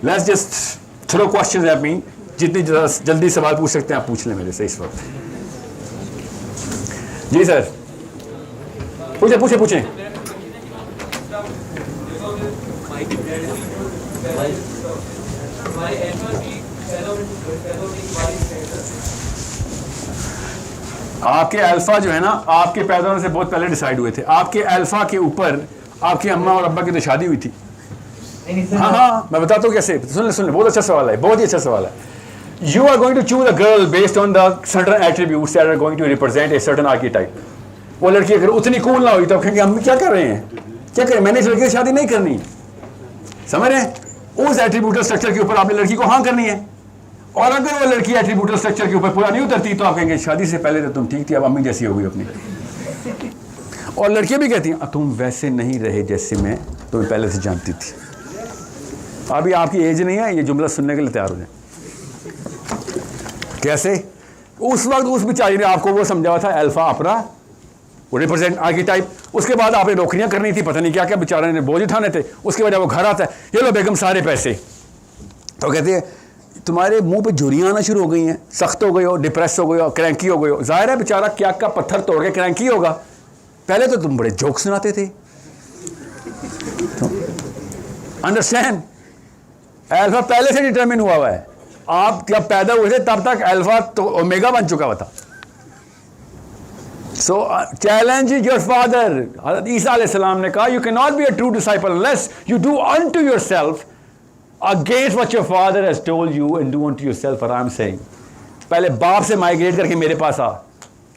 Let's just throw questions at me, जितनी जल्दी सवाल पूछ सकते हैं आप पूछ लें मेरे से इस वक्त। जी सर, पूछे पूछे पूछे। आपके अल्फा जो है ना, आपके पैदा होने से बहुत पहले डिसाइड हुए थे। आपके अल्फा के ऊपर आपकी अम्मा और अब्बा की तो शादी हुई थी। हाँ हाँ, मैं बताता हूँ कैसे। सुन ले, बहुत अच्छा सवाल है, बहुत ही अच्छा सवाल है। You are going to choose a girl based on the certain attributes that are going to represent a certain archetype. वो लड़की अगर उतनी कूल ना हुई तो कहेंगे हम क्या कर रहे हैं, क्या करें, मैंने इस लड़की से शादी नहीं करनी। समझ रहे हैं? उस एट्रीब्यूटल स्ट्रक्चर के ऊपर आपने लड़की को हाँ करनी है। और अगर वो लड़की एट्रीब्यूटल स्ट्रक्चर के ऊपर पूरा नहीं उतरती तो आप कहेंगे शादी से पहले तो तुम ठीक थी, अब अम्मी जैसी हो गई अपनी। और लड़कियां भी कहती हैं तुम वैसे नहीं रहे जैसे मैं तुम्हें पहले से जानती थी। अभी आपकी एज नहीं है ये जुमला सुनने के लिए तैयार हो जाए। कैसे? उस वक्त उस बेचारी ने आपको वो समझा हुआ था अल्फा अपना, वो रिप्रेजेंट आर्कीटाइप। उसके बाद आपने नौकरियां करनी थी, पता नहीं क्या क्या बेचारे ने बोझ उठाने थे। उसके बाद जब वो घर आता है, ये लो बेगम सारे पैसे, तो कहते हैं तुम्हारे मुंह पे झुर्रियां आना शुरू हो गई हैं, सख्त हो गए हो, डिप्रेस हो गए हो, क्रैंकी हो गए हो। जाहिर है बेचारा क्या का पत्थर तोड़ के क्रैंकी होगा। पहले तो तुम बड़े जोक सुनाते थे। अंडरस्टैंड? अल्फा पहले से डिटरमिन हुआ है। आप जब पैदा हुए थे तब तक अल्फा तो ओमेगा बन चुका हुआ था। सो चैलेंज योर फादर। हज़रत ईसा अलैहिस्सलाम ने कहा you can not be a true disciple unless you do unto yourself against what your father has told you and do unto yourself what I am saying. पहले बाप से माइग्रेट करके मेरे पास आ,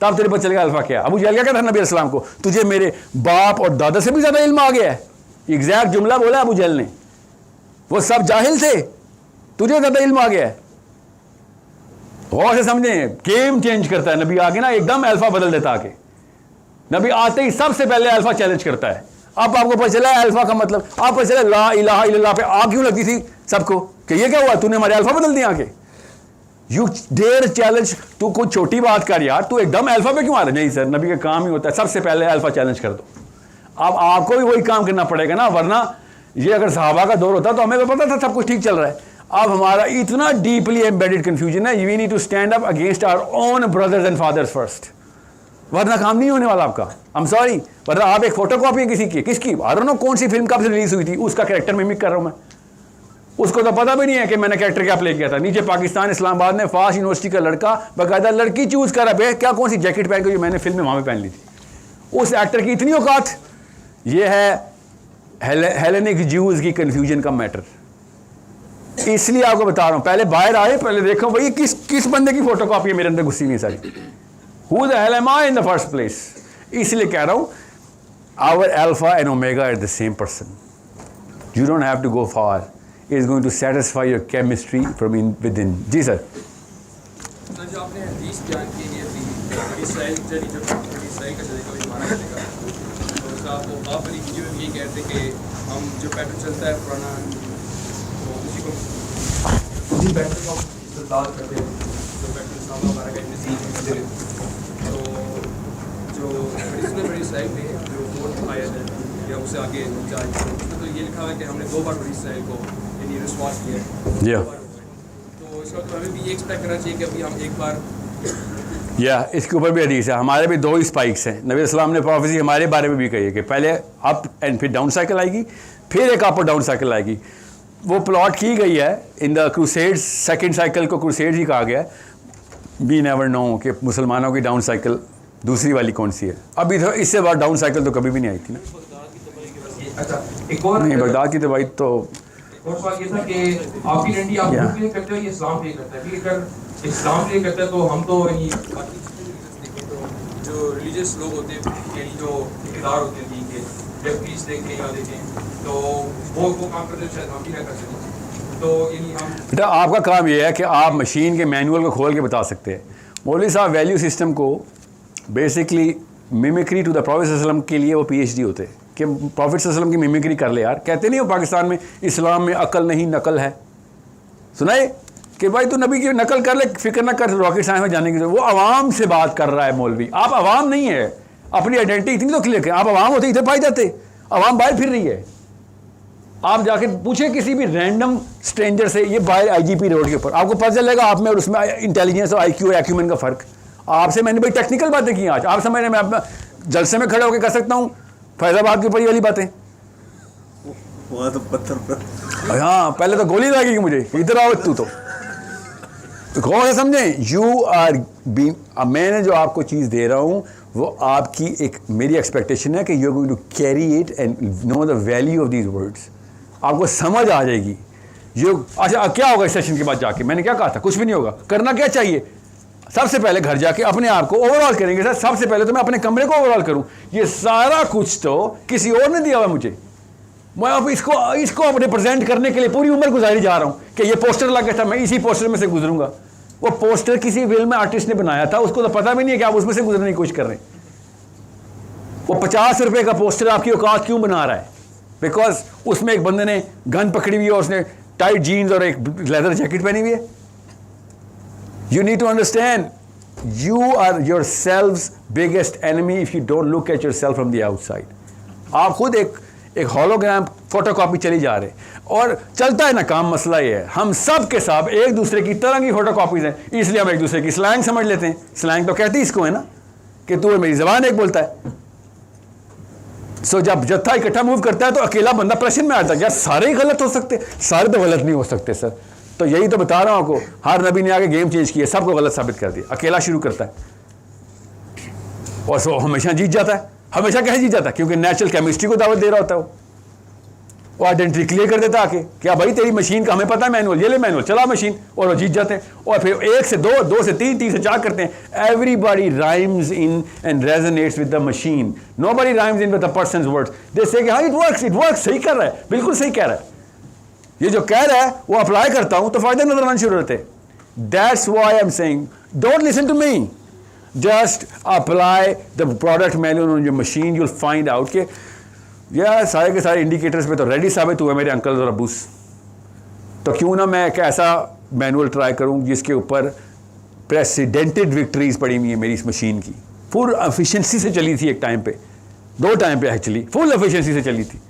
तब तेरे पता चलेगा अल्फा क्या। अबू जहल क्या कहता था नबी अलैहिस्सलाम को, तुझे मेरे बाप और दादा से भी ज्यादा इल्म आ गया है। एग्जैक्ट जुमला बोला अबू जहल ने। वो सब जाहिल थे, तुझे ज्यादा इल्म आ गया है। गौर से समझें, गेम चेंज करता है नबी आके ना, एकदम अल्फा बदल देता आके। नबी आते ही सबसे पहले अल्फा चैलेंज करता है। अब आपको पता चला है अल्फा का मतलब, आप पता चला ला इलाहा इल्लल्लाह पे आग क्यों लगती थी सबको कि ये क्या हुआ, तूने हमारे अल्फा बदल दिया आके। यू डेयर चैलेंज, तू कोई छोटी बात कर यार, तू एकदम अल्फा पे क्यों आ रहा है। नहीं सर, नबी का काम ही होता है सबसे पहले अल्फा चैलेंज कर दो। अब आपको भी वही काम करना पड़ेगा ना, वरना ये अगर सहाबा का दौर होता तो हमें तो पता था सब कुछ ठीक चल रहा है। अब हमारा इतना डीपली एम्बेडेड कंफ्यूजन है, we need to stand up against our own brothers and fathers first, वरना काम नहीं होने वाला आपका। आई एम सॉरी, वरना आप एक फोटो कॉपी है किसी की, किसकी आई डोंट नो कौन सी फिल्म कब से रिलीज हुई थी, उसका कैरेक्टर मिमिक कर रहा हूं मैं। उसको तो पता भी नहीं है कि मैंने कैरेक्टर क्या प्ले किया था। नीचे पाकिस्तान इस्लामाबाद में फास्ट यूनिवर्सिटी का लड़का बाकायदा लड़की चूज कर रहा है, क्या कौन सी जैकेट पहन के जो मैंने फिल्म में वहां पे पहन ली थी। उस एक्टर की इतनी औकात। ये है हेलेनिक ज्यूज की कंफ्यूजन का मैटर। इसलिए आपको बता रहा हूं, पहले बाहर आए, पहले देखो भाई किस बंदे की फोटो कॉपी है मेरे अंदर घुसी हुई सारी। Who the hell am I in the first place? इसलिए कह रहा हूं, our alpha and omega are the same person. You don't have to go far. It is going to satisfy your chemistry from within. जी sir. जो आपने हदीस बयान की है अभी बड़ी इसराइल जड़ी जो बड़ी इसराइल का चलेगा वही हमारा चलेगा, तो उसका वो आप वाली वीडियो में ये कहते हैं कि हम जो पैटर्न चलता है पुराना, तो उसी पैटर्न को इस्तेमाल करते हैं, जो पैटर्न साहब हमारा का नसीब है। तो जो बड़ी इसराइल में जो फोर्थ आयत है या उससे आगे जाए, उसमें तो ये लिखा हुआ है कि हमने 2 बार बड़ी इसराइल को यानी विश्वास किया है। जी। तो इसका तो हमें भी ये एक्सपेक्ट करना चाहिए कि अभी हम एक बार, या इसके ऊपर भी हदीस है। हमारे भी 2 स्पाइक्स हैं। नबी अस्सलाम ने प्रोफेसी हमारे बारे में भी कही है कि पहले अप एंड फिर डाउन साइकिल आएगी, फिर एक अप और डाउन साइकिल आएगी। वो प्लॉट की गई है in the crusades. Second cycle को क्रूसेड्स ही कहा गया है। वी नेवर नो कि मुसलमानों की डाउन साइकिल दूसरी वाली कौन सी है। अभी तो इससे बाद डाउन साइकिल तो कभी भी नहीं आई थी ना। अच्छा एक और नहीं, बगदाद की दवाई तो और सवाल ये था कि आपकी आइडेंटिटी आप ग्रुप प्ले करते हो, ये इस्लाम प्ले करता है। ठीक है, अगर इस्लाम प्ले करता है तो हम तो यानी बाकी चीज़ें तो जो रिलीजियस लोग होते हैं यानी जो ठेकेदार होते हैं दीन के, जब फीस देखें या देखें तो वो काम करते हैं, शायद हम भी ना कर सकें। तो यानी हम बेटा आपका काम ये है कि आप मशीन के मैनुअल को खोल के बता सकते हैं। मौलवी साहब वैल्यू सिस्टम को basically mimicry to the prophet सल्लल्लाहु अलैहि वसल्लम के लिए वो PhD होते हैं कि प्रॉफेट सल्लल्लाहु अलैहि वसल्लम की मिमिक्री कर ले यार। कहते नहीं हो पाकिस्तान में इस्लाम में अकल नहीं नकल है, सुनाए कि भाई तू नबी की नकल कर ले, फिक्र ना कर रॉकेट साइंस में जाने की। वो आवाम से बात कर रहा है मौलवी। आप आवाम नहीं है, अपनी आइडेंटिटी इतनी तो क्लियर करें। आप आवाम होते इधर पाई जाते, आवाम बाहर फिर रही है। आप जाके पूछे किसी भी रैंडम स्ट्रेंजर से, ये बाहर आईजीपी रोड के ऊपर, आपको पता चलेगा आप में और उसमें इंटेलिजेंस और आईक्यू एक्यूमेन का फ़र्क। आपसे मैंने भाई टेक्निकल बातें की आज, आप समझ रहे, मैं अपना जलसे में खड़े होकर कर सकता हूँ फैज़ाबाद के ऊपर ये वाली बातें। वहाँ तो पत्थर पर, हाँ पहले तो गोली लगेगी मुझे, इधर आओ तू तो गौर से समझें। यू आर बीइंग, मैंने जो आपको चीज़ दे रहा हूँ वो आपकी एक मेरी एक्सपेक्टेशन है कि you are going to carry it and know the value of these words. आपको समझ आ जाएगी। अच्छा क्या होगा इस सेशन के बाद जाके, मैंने क्या कहा था, कुछ भी नहीं होगा। करना क्या चाहिए, सबसे पहले घर जाके अपने आप को ओवरऑल करेंगे। सर सबसे पहले तो मैं अपने कमरे को ओवरऑल करूँ। ये सारा कुछ तो किसी और ने दिया हुआ मुझे, मैं अब इसको रिप्रेजेंट करने के लिए पूरी उम्र गुजारी जा रहा हूँ कि ये पोस्टर लगा था, मैं इसी पोस्टर में से गुजरूंगा। वो पोस्टर किसी फिल्म में आर्टिस्ट ने बनाया था, उसको तो पता भी नहीं है कि आप उसमें से गुजरने की कोशिश कर रहे हैं। वो 50 रुपए का पोस्टर आपकी औकात क्यों बना रहा है? बिकॉज उसमें एक बंदे ने गन पकड़ी हुई है और उसने टाइट जीन्स और एक लेदर जैकेट पहनी हुई है। You need to understand, you are yourself's biggest enemy if you don't look at yourself from the outside. आप खुद एक हॉलोग्राम फोटोकॉपी चली जा रहे हैं और चलता है ना काम। मसला ये है हम सब के सब एक दूसरे की तरह की फोटोकॉपीज हैं, इसलिए हम एक दूसरे की स्लैंग समझ लेते हैं। स्लैंग तो कहती इसको है ना कि तू मेरी जबान एक बोलता है। सो जब जत्था इकट्ठा मूव करता है तो अकेला बंदा प्रश्न में आता है यार सारे ही गलत हो सकते, सारे तो गलत नहीं हो सकते सर। तो यही तो बता रहा हूं आपको, हर नबी ने आगे गेम चेंज किया, सबको गलत साबित कर दिया। अकेला शुरू करता है और सो हमेशा जीत जाता है। हमेशा कैसे जीत जाता है? क्योंकि नेचुरल केमिस्ट्री को दावत दे रहा होता है वो आइडेंटिटी क्लियर कर देता आके, क्या भाई तेरी मशीन का हमें पता है मैनुअल, ये ले मैनुअल चला मशीन, और वो जीत जाते हैं। और फिर 1 से 2, 2 से 3, 3 से 4 करते हैं। Everybody rhymes in and resonates with the machine, nobody rhymes in with the person's words. They say हाँ इट वर्क्स, सही कर रहा है, बिल्कुल सही कह रहा है। ये जो कह रहा है वो अप्लाई करता हूं तो फायदे नजर आने शुरू होते हैं। That's why I am saying don't listen to me, just apply the product manual on your machine. You'll find out के यार सारे के सारे इंडिकेटर्स पे तो रेडी साबित हुए मेरे अंकल और अबूस। तो क्यों ना मैं एक ऐसा मैनुअल ट्राई करूं जिसके ऊपर प्रेसिडेंटेड विक्ट्रीज पड़ी हुई है मेरी इस मशीन की। फुल एफिशिएंसी से चली थी एक टाइम पे, 2 टाइम पे एक्चुअली फुल एफिशिएंसी से चली थी।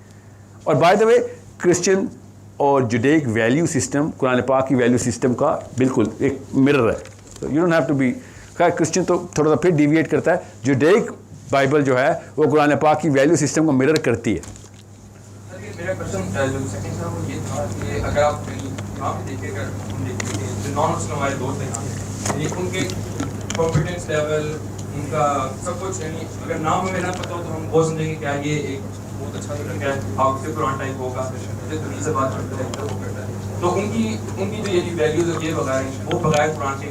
और बाय द वे क्रिश्चियन और जुडेक वैल्यू सिस्टम, कुरान पाक की वैल्यू सिस्टम का बिल्कुल एक मिरर है। तो you don't have to be, खैर क्रिश्चियन तो थोड़ा सा फिर डिविएट करता है, जुडेक बाइबल जो है वो कुरान पाक की वैल्यू सिस्टम को मिरर करती है। मेरा क्वेश्चन जो सेकंड था वो ये था कि अगर आप यहाँ पे देखिएगा, जो नॉन मुस्लिम हमारे दोस्त हैं यहाँ पे, उनके कॉन्फिडेंस लेवल, उनका सब कुछ, यानी अगर नाम हमें ना पता हो तो हम वो समझेंगे क्या ये एक बहुत अच्छा तरीका है, आपके कुरान टाइप होगा, तो से बात करते हैं वो करता है। तो उनकी जो ये वैल्यूज ये वगैरह वो बगैर कुरान के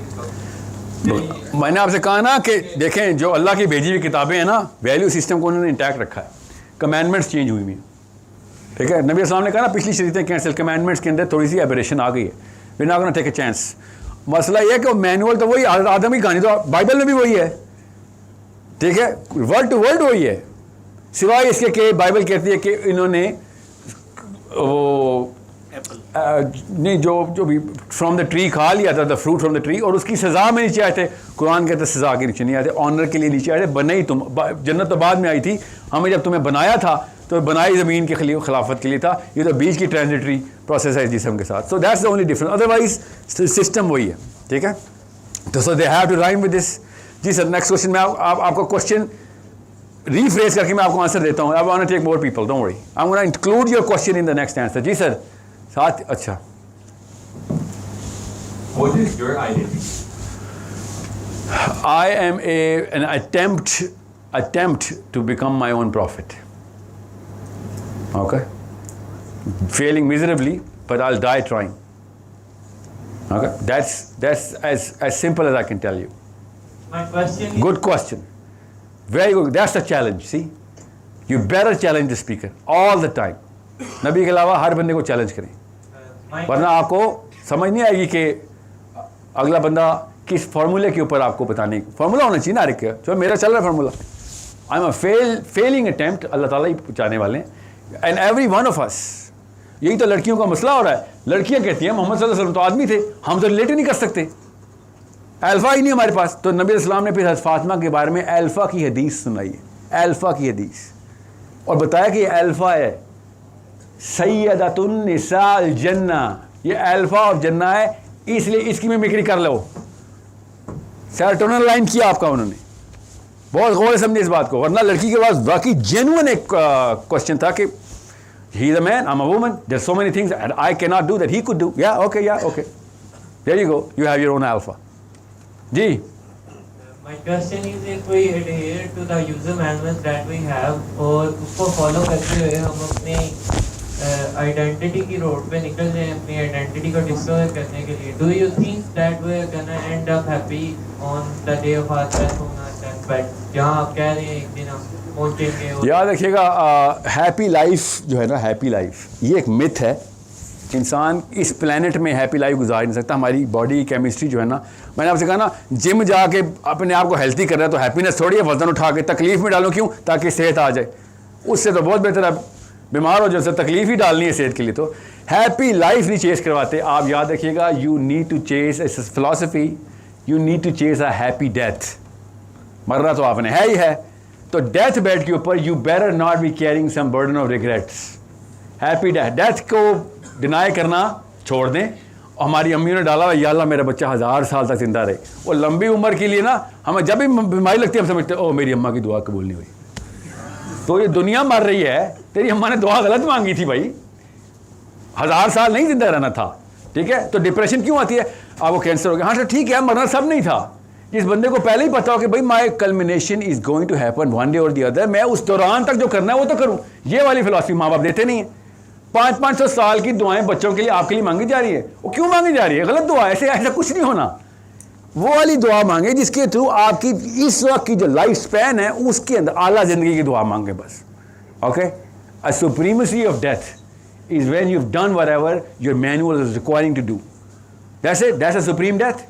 मैंने आपसे कहा ना कि देखें जो अल्लाह की भेजी हुई किताबें हैं ना, वैल्यू सिस्टम को उन्होंने इंटैक्ट रखा है। कमांडमेंट्स चेंज हुई हुई हैं, ठीक है। नबी अस्सलाम ने कहा ना पिछली शरीयतें कैंसिल, कमांडमेंट्स के अंदर थोड़ी सी एबरेशन आ गई है, we not gonna take a chance. मसला ये है कि मैनुअल तो वही, आदम की कहानी तो बाइबल में भी वही है, ठीक है, वर्ड टू वर्ड वही है, सिवाय इसके कि बाइबल कहती है कि इन्होंने वो नहीं जो भी फ्रॉम द ट्री खा लिया था, the fruit from the tree, और उसकी सज़ा में नीचे आए थे। कुरान कहते सज़ा के नीचे नहीं आए थे, ऑनर के लिए नीचे आए थे। बने ही तुम, जन्नत तो बाद में आई थी, हमें जब तुम्हें बनाया था तो बनाई ज़मीन के खिलाफत के लिए था। ये तो बीच की ट्रांजिटरी प्रोसेस है जिस्म के साथ। So that's the only difference, otherwise system वही है, ठीक है। तो so they have to rhyme with this. जी सर, नेक्स्ट क्वेश्चन में आपको क्वेश्चन रीफ्रेज करके मैं आपको आंसर देता हूँ। I want to take more people, don't worry, I am gonna include your question in the next answer. जी sir साथ, अच्छा What is your identity? I am an attempt to become my own prophet. Okay, failing miserably, but I'll die trying. Okay, that's as simple as I can tell you. My question is, Good question, very good. That's the challenge. See, you better challenge the speaker all the time. नबी के अलावा हर बंदे को challenge करें, वरना आपको समझ नहीं आएगी कि अगला बंदा किस फार्मूले के ऊपर आपको बताने, फार्मूला होना चाहिए ना हर एक, जो मेरा चल रहा है formula. I am a failing attempt, Allah ताला ही पहुँचाने वाले हैं। And every one of us, यही तो लड़कियों का मसला हो रहा है। लड़कियां कहती हैं मोहम्मद सल्लल्लाहु अलैहि वसल्लम तो आदमी थे, हम तो रिलेट ही नहीं कर सकते, अल्फा ही नहीं हमारे पास। तो नबी अस्सलाम ने फिर हज़रत फातिमा के बारे में अल्फा की हदीस सुनाई है, अल्फा की हदीस, और बताया कि ये अल्फा है, सैयदतुन निसाल जन्ना, ये अल्फा ऑफ जन्ना है, इसलिए इसकी मिमिक्री कर लो। सेरोटोनिन लाइन किया आपका उन्होंने, बहुत गौर से समझे इस बात को, वरना लड़की के पास बाकी जेन्युइन एक क्वेश्चन था कि he is a man, I am a woman, there so many things and I can not do that he could do. या okay there you go, you have your own alpha. जी My question is if we adhere to the user manuals that we have और उसको follow करते हुए हम अपने identity की road पे निकल जाएं अपनी आइडेंटिटी को डिस्ट्रॉय करने के लिए, do you think that we are gonna end up happy on the day of our death on our deathbed, जहाँ आप कह रहे हैं एक दिन हम पहुँचेंगे? याद रखिएगा, हैप्पी लाइफ जो है ना, हैप्पी लाइफ ये एक मिथ है। इंसान इस प्लेनेट में हैप्पी लाइफ गुजार नहीं सकता। हमारी बॉडी केमिस्ट्री जो है ना, मैंने आपसे कहा ना, जिम जाके अपने आप को हेल्थी कर रहा है तो हैप्पीनेस थोड़ी है वजन उठा के तकलीफ में डालो, क्यों? ताकि सेहत आ जाए। उससे तो बहुत बेहतर है बीमार हो जाए, उससे तकलीफ ही डालनी है सेहत के लिए। तो हैप्पी लाइफ नहीं चेस करवाते। आप याद रखिएगा, you need to chase a philosophy, you need to chase a happy death. मरना तो आपने है ही है, तो डेथ बेड के ऊपर you better not be carrying some burden of regrets. Happy death को डिनाई करना छोड़ दें। हमारी अम्मी ने डाला, या अल्लाह मेरा बच्चा 1000 साल तक जिंदा रहे। वो लंबी उम्र के लिए ना, हमें जब भी बीमारी लगती है हम समझते हैं ओ मेरी अम्मा की दुआ कबूल नहीं हुई। तो ये दुनिया मर रही है, तेरी अम्मा ने दुआ गलत मांगी थी भाई, 1000 साल नहीं जिंदा रहना था, ठीक है? तो डिप्रेशन क्यों आती है? आपको कैंसर हो गया, हाँ सर ठीक है, मरना सब नहीं था। जिस बंदे को पहले ही पता हो कि भाई my culmination is going to happen one day और दी अदर, मैं उस दौरान तक जो करना है वो तो करूँ। ये वाली फिलॉसफी माँ बाप देते नहीं है। 500-500 साल की दुआएं बच्चों के लिए आपके लिए मांगी जा रही है। वो क्यों मांगी जा रही है? गलत दुआ, ऐसा कुछ नहीं होना। वो वाली दुआ मांगे जिसके थ्रू आपकी इस वक्त की जो लाइफ स्पैन है उसके अंदर आला जिंदगी की दुआ मांगे बस। Okay, a supremacy of death is when you have done whatever your manual is requiring to do, that's a supreme death,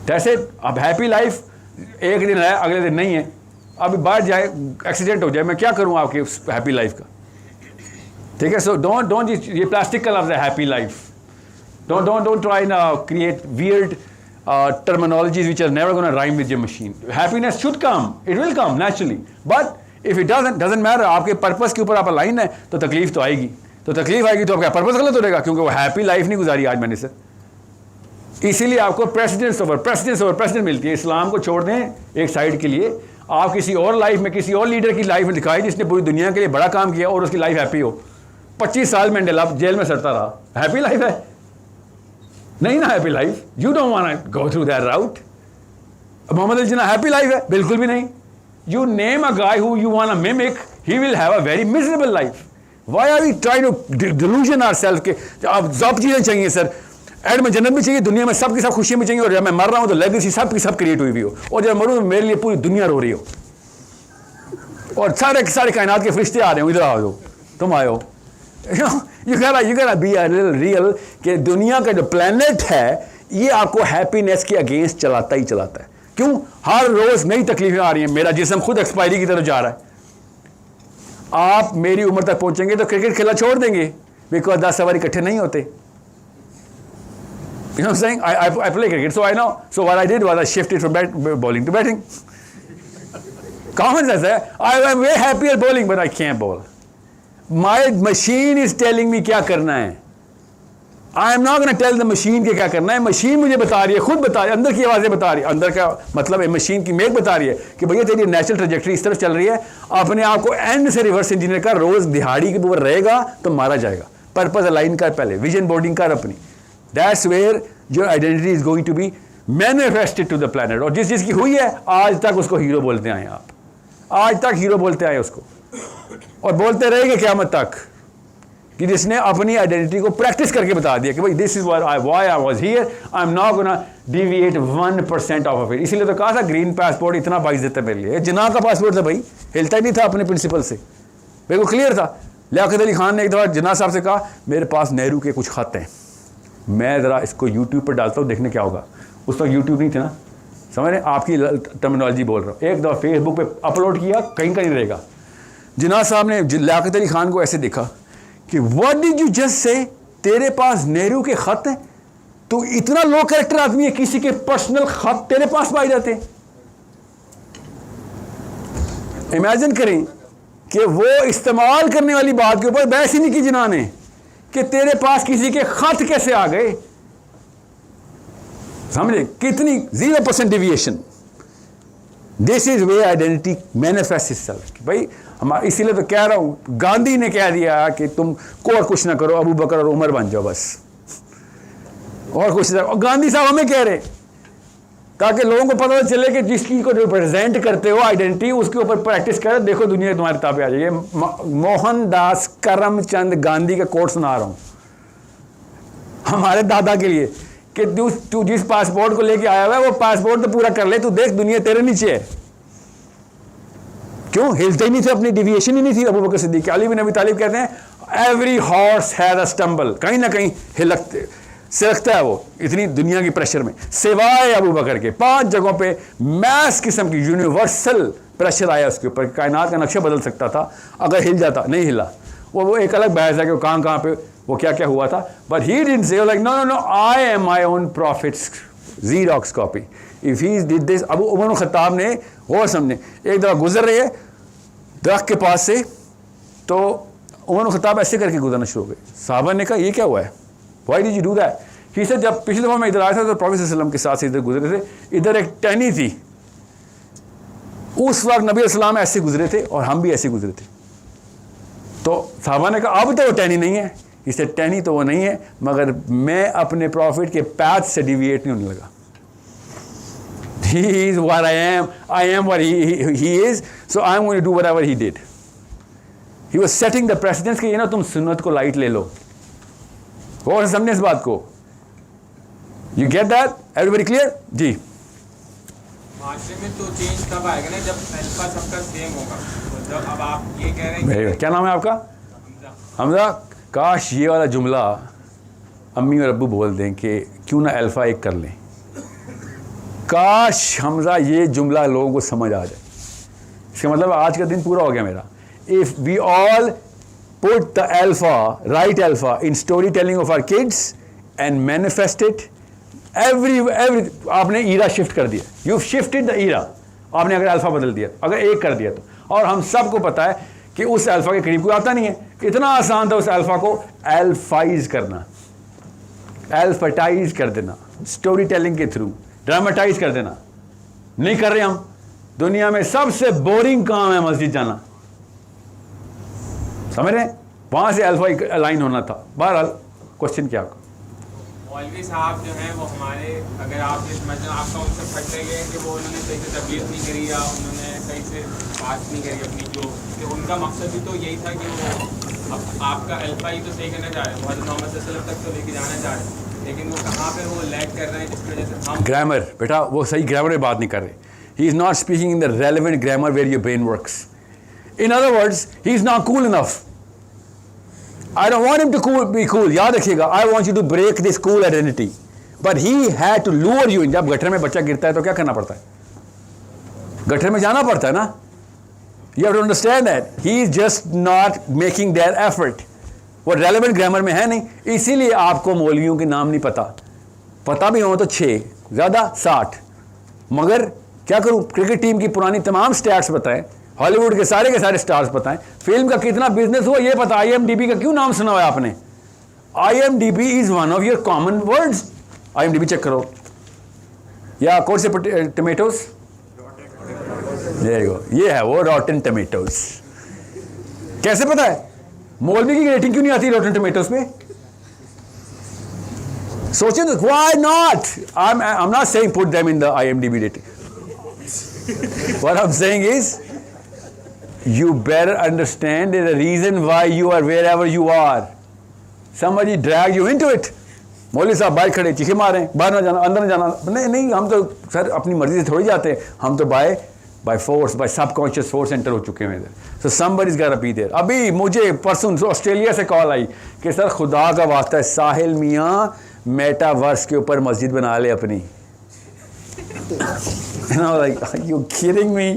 that's it. अब हैप्पी लाइफ एक दिन है अगले दिन नहीं है। अभी बाहर जाए एक्सीडेंट हो जाए, मैं क्या करूँ आपकी हैप्पी लाइफ का? ठीक है, सो डोंट ये प्लास्टिक का लफ्ज़ है हैप्पी लाइफ। डोंट ट्राई ना create weird terminologies which are never going to rhyme with your machine. Happiness should come, it will come naturally, but if it doesn't matter, आपके purpose के ऊपर आप align है तो तकलीफ तो आएगी। तो तकलीफ आएगी तो आपका पर्पस गलत हो जाएगा, क्योंकि वो हैप्पी लाइफ नहीं गुजारी आज मैंने सर। इसीलिए आपको प्रेसिडेंस मिलती है। इस्लाम को छोड़ दें एक साइड के लिए, आप किसी और लाइफ में, किसी और लीडर की लाइफ में दिखाएं जिसने पूरी दुनिया के लिए बड़ा काम किया और उसकी लाइफ हैप्पी हो। 25 साल मंडेला जेल में सड़ता रहा, हैप्पी लाइफ है? नहीं ना happy life. You don't want to go through that route. Mohammad Ali Jinnah happy life है? बिल्कुल भी नहीं। You name a guy who you want to mimic, he will have a very miserable life. Why are we trying to delusion ourself के अब सब चीज़ें चाहिए sir, and में जन्नत भी चाहिए, दुनिया में सब की सब खुशियाँ भी चाहिए, और जब मैं मर रहा हूँ तो लेगेसी सब की सब क्रिएट हुई हो, और जब मरूँ मेरे लिए पूरी दुनिया रो रही हो, और सारे कायनात के फरिश्ते आ रहे हो, इधर आ जाओ, तुम आए हो। You gotta be a little real कि दुनिया का जो प्लेनेट है ये आपको हैप्पीनेस के अगेंस्ट चलाता ही चलाता है। क्यों? हर रोज नई तकलीफें आ रही हैं। मेरा जिस्म खुद एक्सपायरी की तरफ जा रहा है। आप मेरी उम्र तक पहुंचेंगे तो क्रिकेट खेलना छोड़ देंगे, बिकॉज 10 ओवर इकट्ठे नहीं होते। You know what I'm saying? I play cricket, so I know. So what I did was I shifted from bowling to batting. Common sense है। I am way happier bowling, but I can't bowl. My machine is telling me क्या करना है। I am not going to tell the machine के क्या करना है। Machine मुझे बता रही है, खुद बता रही है, अंदर की आवाज़ें बता रही है। अंदर का मतलब है मशीन की मेक बता रही है कि भैया तेरी नेचुरल ट्रैजेक्टरी इस तरफ चल रही है, अपने आप को एंड से रिवर्स इंजीनियर का, रोज दिहाड़ी के ऊपर रहेगा तो मारा जाएगा। पर्पस अलाइन कर, पहले विजन बोर्डिंग कर अपनी। That's where your identity is going to be manifested to the planet. और जिस चीज़ की हुई है आज तक उसको हीरो बोलते आए आप, आज तक हीरो बोलते आए उसको, और बोलते रहेंगे क़यामत तक, कि जिसने अपनी आइडेंटिटी को प्रैक्टिस करके बता दिया कि भाई this is why I was here, I am not gonna deviate 1% of it. इसीलिए तो कहा था ग्रीन पासपोर्ट इतना बाइस देता मेरे लिए। जिन्ना का पासपोर्ट था भाई, हिलता ही नहीं था अपने प्रिंसिपल से, बिल्कुल क्लियर था। लियाकत अली खान ने एक दफ़ा जिन्ना साहब से कहा मेरे पास नेहरू के कुछ खत हैं, मैं ज़रा इसको यूट्यूब पर डालता हूँ देखने क्या होगा। उस वक्त यूट्यूब नहीं थे ना, समझ रहे, आपकी टर्मिनोलॉजी बोल रहा हूँ। एक दफ़ा फेसबुक पे अपलोड किया, कहीं का नहीं रहेगा। जिन्ना साहब ने लियाकत अली खान को ऐसे देखा कि what did you just say, तेरे पास नेहरू के खत हैं? तो इतना लो कैरेक्टर आदमी है, किसी के पर्सनल खत तेरे पास पाए जाते हैं। इमेजिन करें कि वो इस्तेमाल करने वाली बात के ऊपर बहस ही नहीं की जिन्होंने कि तेरे पास किसी के खत कैसे आ गए। समझे कितनी 0% deviation. This is way identity manifest itself. भाई हम इसीलिए तो कह रहा हूं, गांधी ने कह दिया कि तुम को और कुछ ना करो, अबू बकर और उमर बन जाओ बस, और कुछ ना। और गांधी साहब हमें कह रहे ताकि लोगों को पता चले कि जिस चीज़ को रिप्रेजेंट करते हो आइडेंटिटी, उसके ऊपर प्रैक्टिस करें। देखो दुनिया तुम्हारे ताबे आ जाइए। मोहनदास करमचंद गांधी का कोट सुना रहा हूं हमारे दादा के लिए कि तू जिस पासपोर्ट को लेके आया हुआ है वो पासपोर्ट तो पूरा कर ले, तू देख दुनिया तेरे नीचे है। क्यों हिलते ही नहीं थे, अपनी डिविएशन ही नहीं थी। अबू बकर सिद्दीक, अली बिन अबी तालिब कहते हैं every horse has a stumble, कहीं ना कहीं सिरकता है वो इतनी दुनिया की प्रेशर में, सिवाय अबू बकर के 5 जगहों पे मैस किस्म की यूनिवर्सल प्रेशर आया उसके ऊपर। कायनात का नक्शा बदल सकता था अगर हिल जाता, नहीं हिला। वो एक अलग बहस है कि वो कहाँ पे वो क्या क्या हुआ था। But he didn't say like no no no, I am my own prophet's xerox copy if he did this. अब उमर ख़त्ताब ने और सामने एक दफ़ा गुजर रहे हैं दरख्त के पास से, तो उमर ख़त्ताब ऐसे करके गुजरना शुरू हो गए। साहबा ने कहा ये क्या हुआ है, why did you do that? He said जब पिछले दफ़ा मैं इधर आया था तो प्रॉफेट सल्लल्लाहु अलैहि वसल्लम के साथ से इधर गुजरे थे, इधर एक टहनी थी, उस वक्त नबी अस्सलाम ऐसे गुजरे थे और हम भी ऐसे गुजरे थे। तो साहबा ने कहा अब तो वो टहनी नहीं है। इसे टहनी तो वो नहीं है, मगर मैं अपने प्रॉफिट के पैथ से डिविएट नहीं होने लगा। He is what I am what he is, so I am going to do whatever he did. He was setting the precedence कि ये ना तुम सुन्नत को लाइट ले लो। और समझे इस बात को? You get that? Everybody clear? जी। माशरे में तो चेंज तब आएगा ना जब अल्फा सबका सेम होगा। तो जब अब आप ये कह रहे हैं, क्या नाम है आपका? हमजा। काश ये वाला जुमला अम्मी और अब्बू बोल दें कि क्यों ना अल्फा एक कर लें। काश हमजा ये जुमला लोगों को समझ आ जाए। इसका मतलब आज का दिन पूरा हो गया मेरा। If we all put the alpha, right alpha in story telling of our kids and manifest it, every आपने ईरा शिफ्ट कर दिया। You shifted the era. आपने अगर अल्फा बदल दिया, अगर एक कर दिया तो, और हम सबको पता है कि उस अल्फा के करीब कोई आता नहीं है। इतना आसान था उस अल्फा को अल्फाइज करना, अल्फाटाइज कर देना, स्टोरी टेलिंग के थ्रू ड्रामेटाइज कर देना। नहीं कर रहे हम। दुनिया में सबसे बोरिंग काम है मस्जिद जाना, समझ रहे हैं? वहां से अल्फा अलाइन होना था। बहरहाल क्वेश्चन क्या आपका? मौलवी साहब जो हैं वो हमारे, अगर आप मतलब आपका उनसे फट रहे हैं कि वो उन्होंने सही से तबलीग नहीं करी या उन्होंने सही से बात नहीं करी अपनी, जो कि उनका मकसद भी तो यही था कि वो अब आपका अल्फा ही तो सही करना चाह रहे हैं, हज़रत मोहम्मद सल्लल्लाहु अलैहि वसल्लम तक तो लेके जाना चाह रहे हैं, लेकिन वो कहाँ पे वो लैग कर रहे हैं जिसकी वजह से हम ग्रामर बेटा वो सही ग्रामर में बात नहीं कर रहे। He is not speaking in the relevant grammar where your brain works. In other words he is not cool enough. I don't want him to be cool. याद रखिएगा, I want you to break this cool identity. But he had to lure you in. जब gutter में बच्चा गिरता है तो क्या करना पड़ता है? गटर में जाना पड़ता है ना? You have to understand that. He is just not making their effort. वो relevant grammar में है नहीं, इसीलिए आपको मौलवियों के नाम नहीं पता। पता भी हो तो 6, ज़्यादा 60। मगर क्या करूँ, क्रिकेट टीम की पुरानी तमाम स्टैट्स बताएं, हॉलीवुड के सारे स्टार्स बताएं, फिल्म का कितना बिजनेस हुआ ये पता। IMDb का क्यों नाम सुना हुआ है आपने? IMDb is one of your common words. IMDb check करो। या कौन से टमेटोज? ये है वो रॉटन टमेटोज। कैसे पता है? मौलवी की रेटिंग क्यों नहीं आती रॉटन टमेटोज पे? सोचें तो, why not? I am not saying put them in the IMDb rating. What I am saying is you better understand there's a reason why you are wherever you are. Somebody dragged you into it. मौलवी साहब बाहर खड़े चीखे मारें, बाहर ना जाना, अंदर ना जाना। नहीं हम तो सर अपनी मर्जी से थोड़ी जाते हैं, हम तो by force, by subconscious force enter हो चुके हैं इधर। सो somebody's gotta be there. अभी मुझे परसों ऑस्ट्रेलिया से कॉल आई कि सर खुदा का वास्ता है साहिल मियाँ मेटावर्स के ऊपर मस्जिद बना ले अपनी। And I was like, are you kidding me?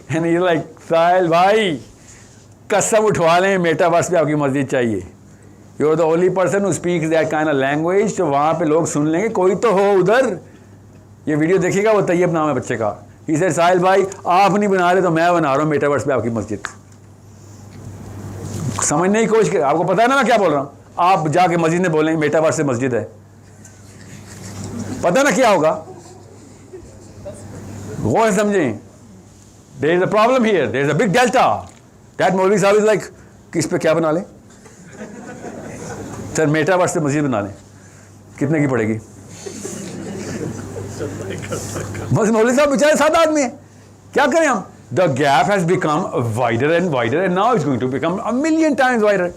And he's like, साहिल भाई कसम उठवा लें मेटावर्स पे आपकी मस्जिद चाहिए। You are the only person who speaks that kind of language. तो वहाँ पे लोग सुन लेंगे, कोई तो हो उधर। ये वीडियो देखिएगा, वो तैयब नाम है बच्चे का। ही सेड साहिल भाई आप नहीं बना रहे तो मैं बना रहा हूँ मेटावर्स पे आपकी मस्जिद। समझने की कोशिश करें, आपको पता है ना मैं क्या बोल रहा हूँ। आप जाके मस्जिद में बोलें मेटावर्स से मस्जिद है, पता है ना क्या होगा, गौर से समझें। There is a problem here, there is a big delta. That maulvi sahab is like कि इस पे क्या बना लें सर, मेटावर्स से मस्जिद बना लें, कितने की पड़ेगी? बस मौलवी साहब बेचारे सादा आदमी है, क्या करें हम? The gap has become wider and now it's going to become a million times wider.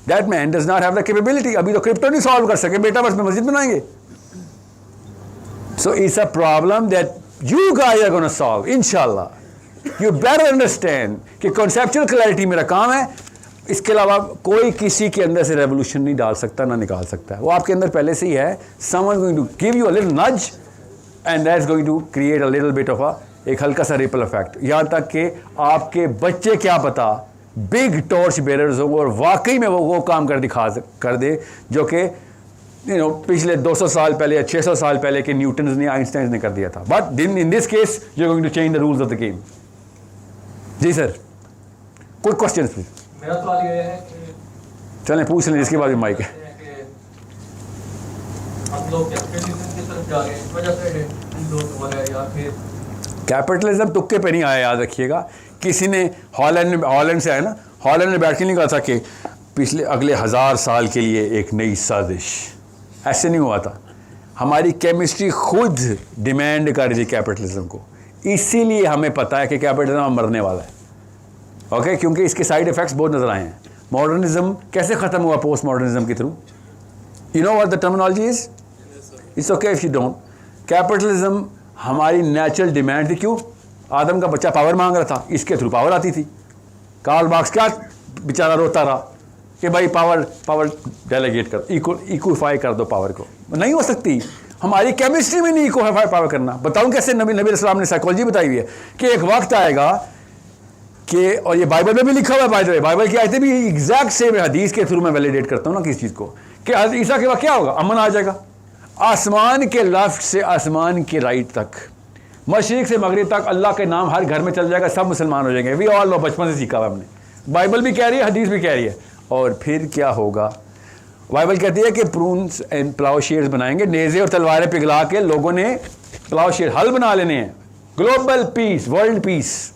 That man does not have the capability. अभी तो क्रिप्टो नहीं सॉल्व कर सके, मेटावर्स में मस्जिद बनाएंगे। So it's a problem that you guys are gonna solve इंशाल्लाह। You better understand कि कॉन्सेप्चुअल क्लैरिटी मेरा काम है, इसके अलावा कोई किसी के अंदर से रेवोल्यूशन नहीं डाल सकता ना निकाल सकता है, वो आपके अंदर पहले से ही है। Someone going to give you a little nudge and that's going to create a little bit of a एक हल्का सा रिपल इफेक्ट, यहाँ तक कि आपके बच्चे क्या पता बिग टॉर्च बेरर्स हों और वाकई में वो काम कर दे जो कि पिछले 200 साल पहले या 600 साल पहले के न्यूटन ने, आइंस्टाइन ने कर दिया था। But in this case you are going to change the rules of the game. जी सर, कोई क्वेश्चन प्लीज? मेरा सवाल ये है कि चलें पूछ लें, इसके बाद भी माइक है। हम लोग कैपिटलिज्म की तरफ जा रहे हैं, इस वजह से लोग हो रहा है या फिर कैपिटलिज्म तुक्के पे नहीं आया, याद रखिएगा। किसी ने हॉलैंड से आया ना, हॉलैंड ने बैठ के नहीं कहा था कि पिछले अगले 1000 साल के लिए एक नई साजिश, ऐसे नहीं हुआ था। हमारी केमिस्ट्री खुद डिमांड कर रही थी कैपिटलिज्म को, इसीलिए हमें पता है कि कैपिटलिज्म मरने वाला है। ओके, क्योंकि इसके साइड इफेक्ट्स बहुत नजर आए हैं। मॉडर्निज्म कैसे ख़त्म हुआ पोस्ट मॉडर्निज्म के through? You know what the terminology is? It's okay if you don't. Capitalism हमारी नेचुरल डिमांड थी। क्यों? आदम का बच्चा पावर मांग रहा था, इसके थ्रू पावर आती थी। कार्ल मार्क्स क्या बेचारा रोता रहा कि भाई पावर डेलीगेट कर, इक्विफाई कर दो पावर को। नहीं हो सकती, हमारी केमिस्ट्री में नहीं इक्विफाई पावर करना। बताऊं कैसे? नबी अलैहिस्सलाम ने साइकोलॉजी बताई हुई है कि एक वक्त आएगा कि, और ये बाइबल में भी लिखा हुआ है, बाय द वे बाइबल की आयतें भी एग्जैक्ट सेम है, हदीस के थ्रू मैं वैलिडेट करता हूँ ना किसी चीज़ को, कि हज़रत ईसा के बाद क्या होगा? अमन आ जाएगा। आसमान के लेफ्ट से आसमान के राइट तक, मशरिक से मगरिब तक अल्लाह के नाम हर घर में चल जाएगा, सब मुसलमान हो जाएंगे। वी ऑल नो, बचपन से सीखा हुआ हमने, बाइबल भी कह रही है, हदीस भी कह रही है। और फिर क्या होगा? बाइबल कहती है कि प्रून्स एंड प्लाउशेयर्स बनाएंगे, नेज़े और तलवारें पिघला के लोगों ने प्लाउशेयर हल बना लेने हैं। Global piece, world peace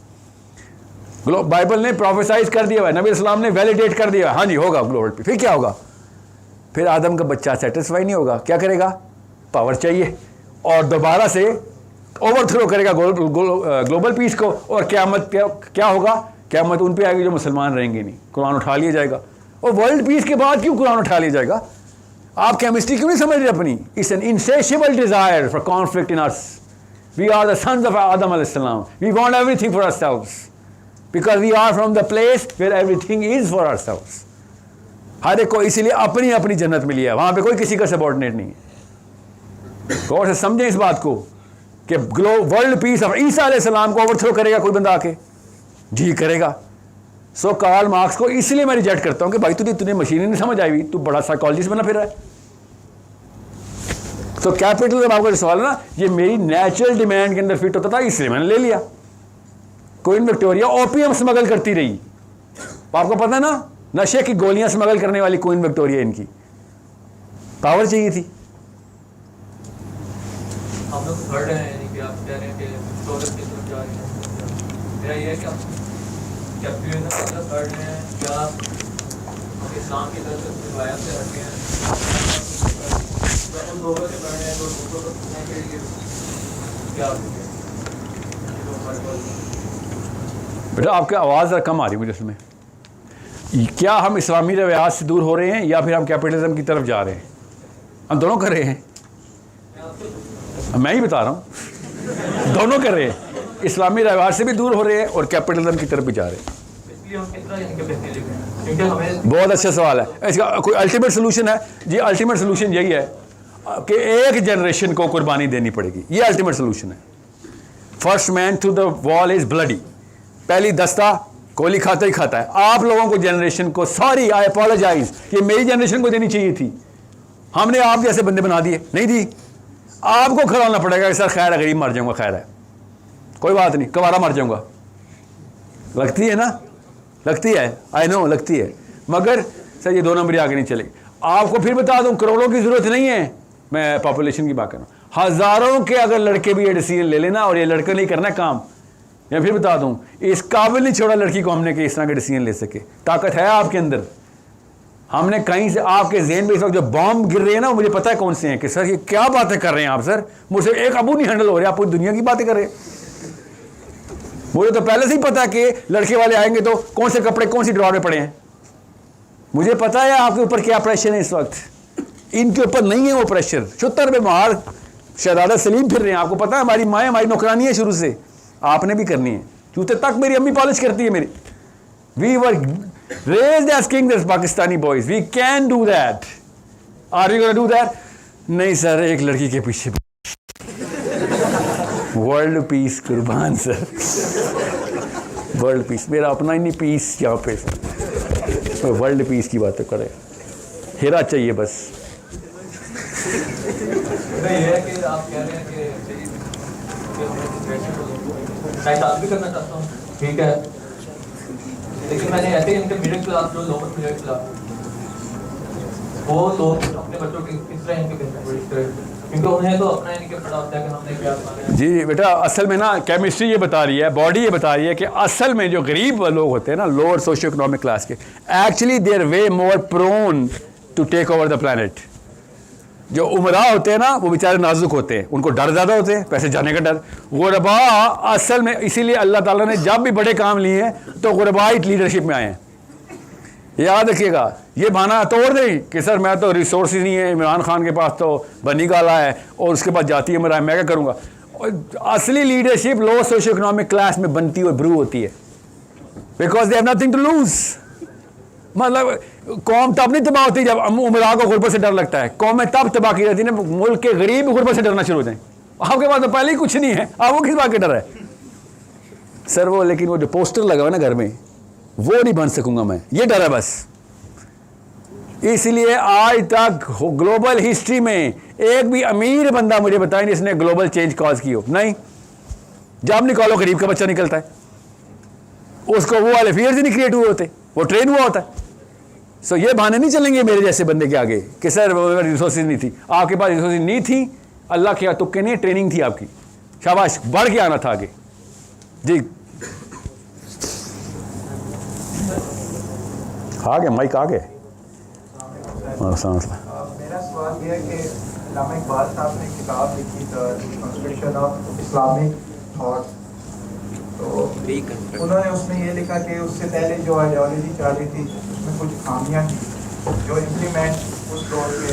Bible ने प्रोफेसाइज कर दिया है, नबी इस्लाम ने वैलिडेट कर दिया, हाँ जी होगा ग्लोबल पीस। फिर क्या होगा? फिर आदम का बच्चा सेटिस्फाई नहीं होगा, क्या करेगा? पावर चाहिए और दोबारा से ओवरथ्रो करेगा ग्लोबल पीस को। और क़यामत क्या होगा? क़यामत उन पे आएगी जो मुसलमान रहेंगे नहीं, कुरान उठा लिया जाएगा। और वर्ल्ड पीस के बाद क्यों कुरान उठा लिया जाएगा? आप केमिस्ट्री क्यों नहीं समझ रहे अपनी? It's an insatiable desire for conflict in us. We are the sons of Adam अलैहिस्सलाम, we want everything for ourselves because we are from the place where everything is for ourselves. हर एक को इसीलिए अपनी अपनी जन्नत मिली है, वहां पे कोई किसी का सबॉर्डिनेट नहीं है। गौर से समझें इस बात को कि वर्ल्ड पीस ऑफ ईसा अलैहिस्सलाम को ओवरथ्रो करेगा कोई बंदा आके? जी करेगा। सो कार्ल मार्क्स को इसलिए मैं रिजेक्ट करता हूं कि भाई तुझे मशीन नहीं समझ आई हुई, तू बड़ा साइकोलॉजिस्ट बना फिर रहा है। तो कैपिटलिज्म आपका जो सवाल है ना, ये मेरी नेचुरल डिमांड के अंदर फिट होता था, इसलिए मैंने ले लिया। क्वीन विक्टोरिया ओपीएम स्मगल करती रही, आपको पता है ना, नशे की गोलियां स्मगल करने वाली क्वीन विक्टोरिया, इनकी पावर चाहिए थी। हम लोग पढ़ रहे हैं, यानी कि आप कह रहे हैं कि दौलत की तरफ जा रहे हैं। मेरा ये है कि हम कैपिटलिज्म की तरफ बढ़ रहे हैं या हम इस्लाम की तरफ से रिवायत से हट गए हैं, तो उन लोगों से बढ़ रहे हैं जो दूसरों को सुनने के लिए क्या बेटा आपकी आवाज़ ज़रा कम आ रही मुझे इसमें। क्या हम इस्लामी रवायात से दूर हो रहे हैं या फिर हम कैपिटलिज्म की तरफ जा रहे हैं? हम दोनों कर रहे हैं, मैं ही बता रहा हूँ, दोनों कर रहे हैं। इस्लामी रवायात से भी दूर हो रहे हैं और कैपिटलिज्म की तरफ भी जा रहे हैं। बहुत अच्छा सवाल है। इसका कोई अल्टीमेट सोल्यूशन है? जी अल्टीमेट सोल्यूशन यही है कि एक जनरेशन को कुर्बानी देनी पड़ेगी, ये अल्टीमेट सोल्यूशन है। First man through the wall is bloody, पहली दस्ता गोली खाता ही खाता है। आप लोगों को जनरेशन को, सॉरी आई अपोलोजाइज, ये मेरी जनरेशन को देनी चाहिए थी, हमने आप जैसे बंदे बना दिए, नहीं दी। आपको खड़ा होना पड़ेगा कि सर खैर है, गरीब मर जाऊंगा, खैर है कोई बात नहीं, कवारा मर जाऊंगा। लगती है ना, लगती है, आई नो लगती है। मगर सर ये 2 नंबरी आगे नहीं चलेगी। आपको फिर बता दूं, करोड़ों की ज़रूरत नहीं है, मैं पॉपुलेशन की बात कर रहा हूँ। हज़ारों के अगर लड़के भी ये डिसीजन ले लेना और ये लड़का नहीं करना काम, मैं फिर बता दूं, इस काबिल नहीं छोड़ा लड़की को हमने कि इस तरह के डिसीजन ले सके। ताकत है आपके अंदर। हमने कहीं से आपके ज़हन में इस वक्त जो बॉम्ब गिर रहे हैं ना, मुझे पता है कौन से हैं कि सर ये क्या बातें कर रहे हैं आप, सर मुझे एक अबू नहीं हैंडल हो रहे, आप पूरी दुनिया की बातें कर रहे हैं। मुझे तो पहले से ही पता है कि लड़के वाले आएंगे तो कौन से कपड़े कौन सी ड्रॉर में पड़े हैं। मुझे पता है आपके ऊपर क्या प्रेशर है इस वक्त, इनके ऊपर नहीं है वो प्रेशर। 76 में मार शहजादा सलीम फिर रहे हैं। आपको पता है हमारी माएँ हमारी नौकरानी है शुरू से, आपने भी करनी है। जूते तक मेरी अम्मी पॉलिश करती है मेरी। We were raised as kings as Pakistani boys, we can do that. Are we gonna do that? नहीं सर, एक लड़की के पीछे वर्ल्ड पीस कुर्बान सर, वर्ल्ड पीस मेरा अपना ही नहीं पीस यहाँ पे सर, वर्ल्ड पीस की बातें करे। हेरा चाहिए बस। ये है कि आप कह रहे हैं कि शायद आप भी करना चाहता हूँ, ठीक है, लेकिन मैंने ऐसे इनके मिडिल क्लास जो लोअर मिडिल क्लास वो लोग अपने बच्चों की किस तरह इनके क्योंकि उन्हें तो अपना इनके पता होता है कि हमने क्या खाना है। जी बेटा, असल में ना केमिस्ट्री ये बता रही है, बॉडी ये बता रही है कि असल में जो गरीब लोग होते हैं ना, लोअर सोशियो इकोनॉमिक क्लास के, actually they are way more prone to take over the planet. जो उमरा होते हैं ना वो बेचारे नाजुक होते हैं, उनको डर ज़्यादा होते हैं, पैसे जाने का डर। गुरबा असल में इसीलिए अल्लाह ताला ने जब भी बड़े काम लिए हैं तो गुरबाई लीडरशिप में आए हैं। याद रखिएगा, ये बहाना तोड़ दें कि सर मैं तो रिसोर्सेज नहीं है, इमरान खान के पास तो बनी गाला है और उसके पास जाती है मरा, मैं क्या करूँगा। असली leadership low socio economic class में बनती और ब्रू होती है, because they have nothing to lose. मतलब कौम तब नहीं तबाह होती जब उमरा को गुरबत से डर लगता है, कौमें तब तबाह की जाती है ना मुल्क के गरीब गुरबत से डरना शुरू हो जाए। आपके पास तो पहले ही कुछ नहीं है, आपको किस बात का डर है सर? वो लेकिन वो जो पोस्टर लगा हुआ ना घर में, वो नहीं बन सकूंगा मैं, ये डर है बस। इसलिए आज तक ग्लोबल हिस्ट्री में एक भी अमीर बंदा मुझे बताए जिसने ग्लोबल चेंज कॉज की हो, नहीं। जब निकालो गरीब का बच्चा निकलता है, उसको वो वाले फियर्स ही नहीं क्रिएट हुए होते, वो ट्रेन हुआ होता है। सो ये बहाने नहीं चलेंगे मेरे जैसे बंदे के आगे कि सर रिसोर्सेज नहीं थी। आपके पास रिसोर्सेज नहीं थी, अल्लाह के तुक्के नहीं, ट्रेनिंग थी आपकी, शाबाश, बढ़ के आना था आगे। जी आ गए, माइक आ गए। मेरा सवाल यह है कि अल्लामा इकबाल साहब ने किताब लिखी the constitution of Islamic thought, तो उन्होंने उसमें ये लिखा कि उससे पहले जो आइडियोलॉजी चल रही थी उसमें कुछ खामियां थी जो इम्प्लीमेंट उस दौर के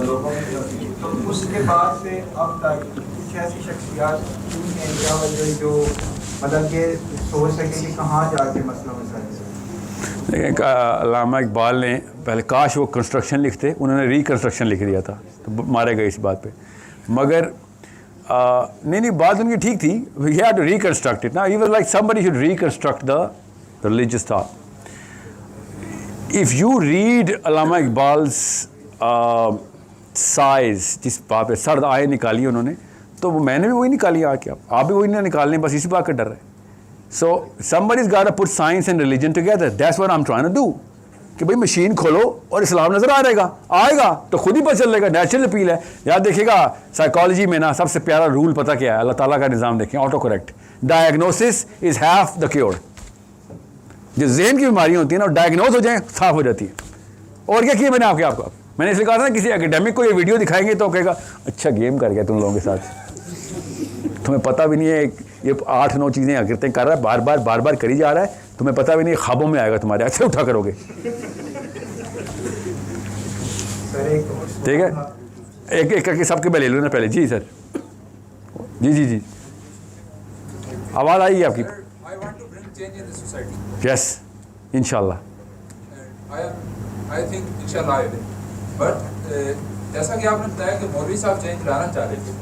लोगों में होती थी। तो उसके बाद से अब तक कुछ ऐसी शख्सियात हैं जो मतलब ये सोच सके कि कहाँ जाके मसला मसाइल। देखिए, अल्लामा इकबाल ने पहले काश वो कंस्ट्रक्शन लिखते, उन्होंने रिकन्स्ट्रक्शन लिख दिया था तो मारे गए इस बात पे। मगर नहीं बात उनकी ठीक थी, he had to reconstruct it ना, he was like somebody should reconstruct the religious thought. If you read Allama Iqbal's साइज, जिस बात पे सर्द आए निकाली उन्होंने, तो वो मैंने भी वही निकाली आके, आप भी वही ना निकालने, बस इसी बात का डर है। So somebody's got to put science and religion together. That's what I'm trying to do. कि भाई मशीन खोलो और इस्लाम नजर आ रहेगा, आएगा तो खुद ही पता चल जाएगा। नेचुरल अपील है। याद देखिएगा साइकोलॉजी में ना सबसे प्यारा रूल पता क्या है, अल्लाह ताला का निज़ाम देखें, auto correct. Diagnosis is half the cure. जो जहन की बीमारियाँ होती हैं ना, डायग्नोज हो जाए साफ हो जाती है। और क्या किया मैंने आपको मैंने इसलिए कहा था किसी एकेडमिक को ये वीडियो दिखाएंगे तो कहेगा अच्छा गेम कर गया तुम लोगों के साथ, तुम्हें पता भी नहीं है ये 8-9 चीज़ें हकीकतें कर रहा है, बार बार करी जा रहा है, तुम्हें पता भी नहीं, ख्वाबों में आएगा तुम्हारे, ऐसे उठा करोगे। ठीक है, एक एक करके सबके मैं ले लूँ ना पहले। जी सर, जी आवाज़ आई आपकी? I want to bring change in the society. Yes, इंशाल्लाह। I think इंशाल्लाह I will. But जैसा कि आपने बताया कि मौलवी साहब चेंज लाना चाह रहे थे,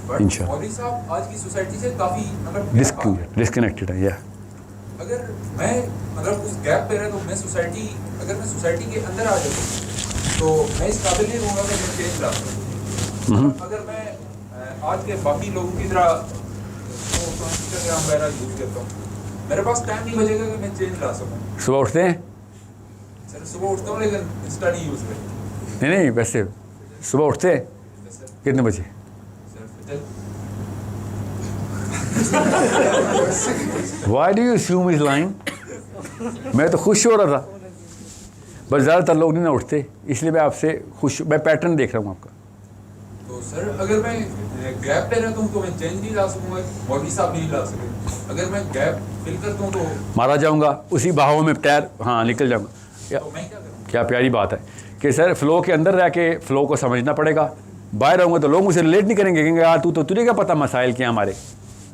बट इंशाल्लाह मौलवी साहब आज की सोसाइटी से काफ़ी मतलब डिस्कनेक्टेड है। या अगर मैं मतलब उस गैप पे रहे तो मैं सोसाइटी के अंदर आ जाऊँ तो मैं इस काबिल नहीं रहूँगा कि मैं चेंज ला सकूँ। अगर मैं आज के बाकी लोगों की तरह इंस्टाग्राम वगैरह यूज़ करता हूँ, मेरे पास टाइम नहीं बचेगा कि मैं चेंज ला सकूँ। सुबह उठते हैं, सुबह उठता हूँ लेकिन इंस्टा नहीं यूज़ करता। नहीं वैसे सुबह उठते कितने बजे? Why do you assume he's lying? मैं तो खुश हो रहा था, बस ज़्यादातर लोग नहीं ना उठते, इसलिए मैं आपसे खुश, मैं पैटर्न देख रहा हूँ आपका। तो सर अगर मैं गैप ले रहा हूँ तो मैं चेंज नहीं ला सकूँगा, बॉडी साहब नहीं ला सके। अगर मैं गैप फिल करता हूँ तो मारा जाऊँगा उसी बहाव में, टायर हाँ निकल जाऊँगा। तो मैं क्या करूँ? क्या प्यारी बात है कि सर फ्लो के अंदर रह के फ्लो को समझना पड़ेगा। बाहर रहूँगा तो लोग मुझे रिलेट नहीं करेंगे, कहेंगे यार तू तो तुझे क्या पता मसाइल क्या हमारे,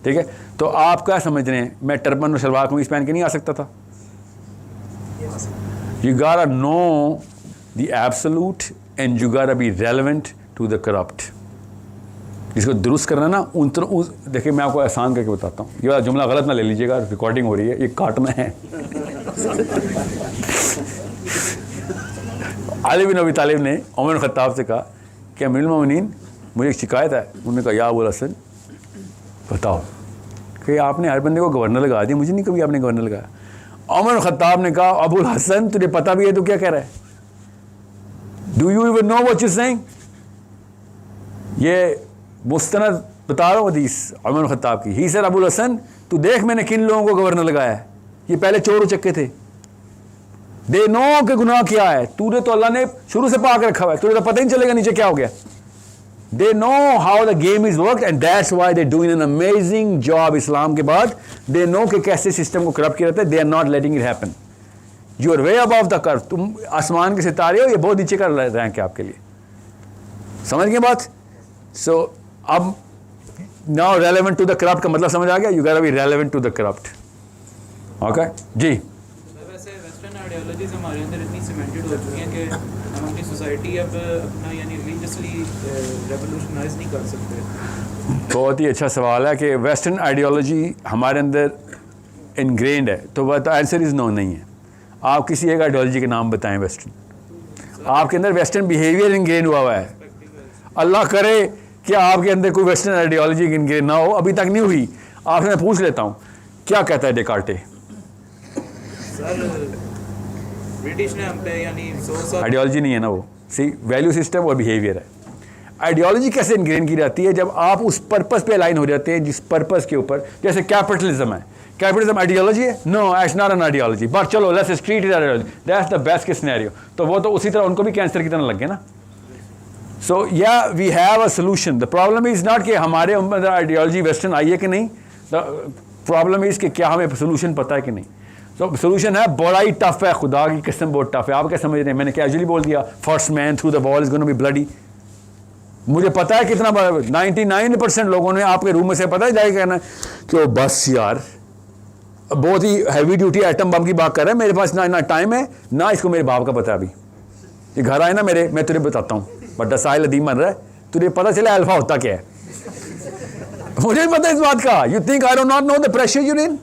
ठीक है। तो आप क्या समझ रहे हैं, मैं टर्बन और शलवार कमीज पहन के नहीं आ सकता था? You gotta know the absolute and you gotta be relevant to the corrupt। इसको दुरुस्त करना ना देखिए मैं आपको आसान करके बताता हूँ, ये वाला जुमला गलत ना ले लीजिएगा, रिकॉर्डिंग हो रही है, ये काटना है। अली बिन अबी तालिब ने उमर खत्ताब से कहा कि अमीरुल मोमिनीन मुझे एक शिकायत है। उन्होंने कहा या अबुल हसन बताओ, कि आपने हर बंदे को गवर्नर लगा दिया, मुझे नहीं कभी आपने गवर्नर लगाया। उमर खत्ताब ने कहा अबुल हसन तुझे पता भी है तो क्या कह रहा है? Do you even know what you saying? ये मुस्तनद बता रहा हूँ हदीस उमर खत्ताब की। ही सर अबुल हसन तू देख मैंने किन लोगों को गवर्नर लगाया है, ये पहले चोर उचक्के थे, दे नो के गुनाह किया है, तूने तो अल्लाह ने शुरू से पाक रखा हुआ है, तुझे तो पता ही नहीं चलेगा नीचे क्या हो गया। They know how the game is worked and that's why they're doing an amazing job इस्लाम के बाद। They know कि कैसे सिस्टम को करप्ट किया जाता है। They are not letting it happen। You are way above the curve। तुम आसमान के सितारे हो, ये बहुत नीचे का रैंक है आपके लिए, समझ गए बात? So अब now relevant to the corrupt का मतलब समझ आ गया? You gotta be relevant to the corrupt। Okay जी। वैसे वेस्टर्न आइडियोलॉजीज हमारे अंदर इतनी सीमेंटेड हो चुकी हैं कि हम अपनी सोसाइटी अब अपना यानी रिलीजियसली रेवोल्यूशनाइज नहीं कर सकते। बहुत ही अच्छा सवाल है कि वेस्टर्न आइडियोलॉजी हमारे अंदर इनग्रेंड है, तो वह तो आंसर इज़ नो नहीं है। आप किसी एक आइडियोलॉजी के नाम बताएं वेस्टर्न, आपके अंदर वेस्टर्न बिहेवियर इनग्रेन हुआ है। अल्लाह करे कि आपके अंदर कोई वेस्टर्न आइडियोलॉजी इनग्रेन ना हो, अभी तक नहीं हुई। आपसे मैं पूछ लेता हूँ क्या कहता है डेकार्टे? सर ब्रिटिश ने हम पे यानी 100 साल आइडियोलॉजी नहीं है ना वो, सी वैल्यू सिस्टम और बिहेवियर है। आइडियोलॉजी कैसे इनग्रेन की जाती है? जब आप उस पर्पस पे अलाइन हो जाते हैं जिस पर्पस के ऊपर, जैसे कैपिटलिज्म है, कैपिटलिज्म आइडियोलॉजी है? No, it's not an ideology, but चलो let's treat it as ideology, that's the best case scenario. तो वो तो उसी तरह उनको भी कैंसर की तरह लग गए ना। So yeah we have a solution. The problem is not कि हमारे अंदर आइडियोलॉजी वेस्टर्न आई है कि नहीं, द प्रॉब्लम इज कि क्या हमें सोल्यूशन पता है कि नहीं। तो सोल्यूशन है, बड़ा ही टफ है, खुदा की कसम बहुत टफ है। आप क्या समझ रहे हैं? मैंने कैजुअली बोल दिया first man through the wall is gonna be bloody. मुझे पता है कितना 99% लोगों ने आपके रूम में से पता है जाएगा कहना कि वो बस यार बहुत ही हैवी ड्यूटी एटम बम की बात कर रहे हैं, मेरे पास ना टाइम है ना इसको मेरे बाप का पता है। अभी ये घर आए ना मेरे, मैं तुझे बताता हूँ, बड़ा साहिल अदीम बन रहा है, तुझे पता चला अल्फा होता क्या है। मुझे भी पता है इस बात का। You think I do not know the pressure you in?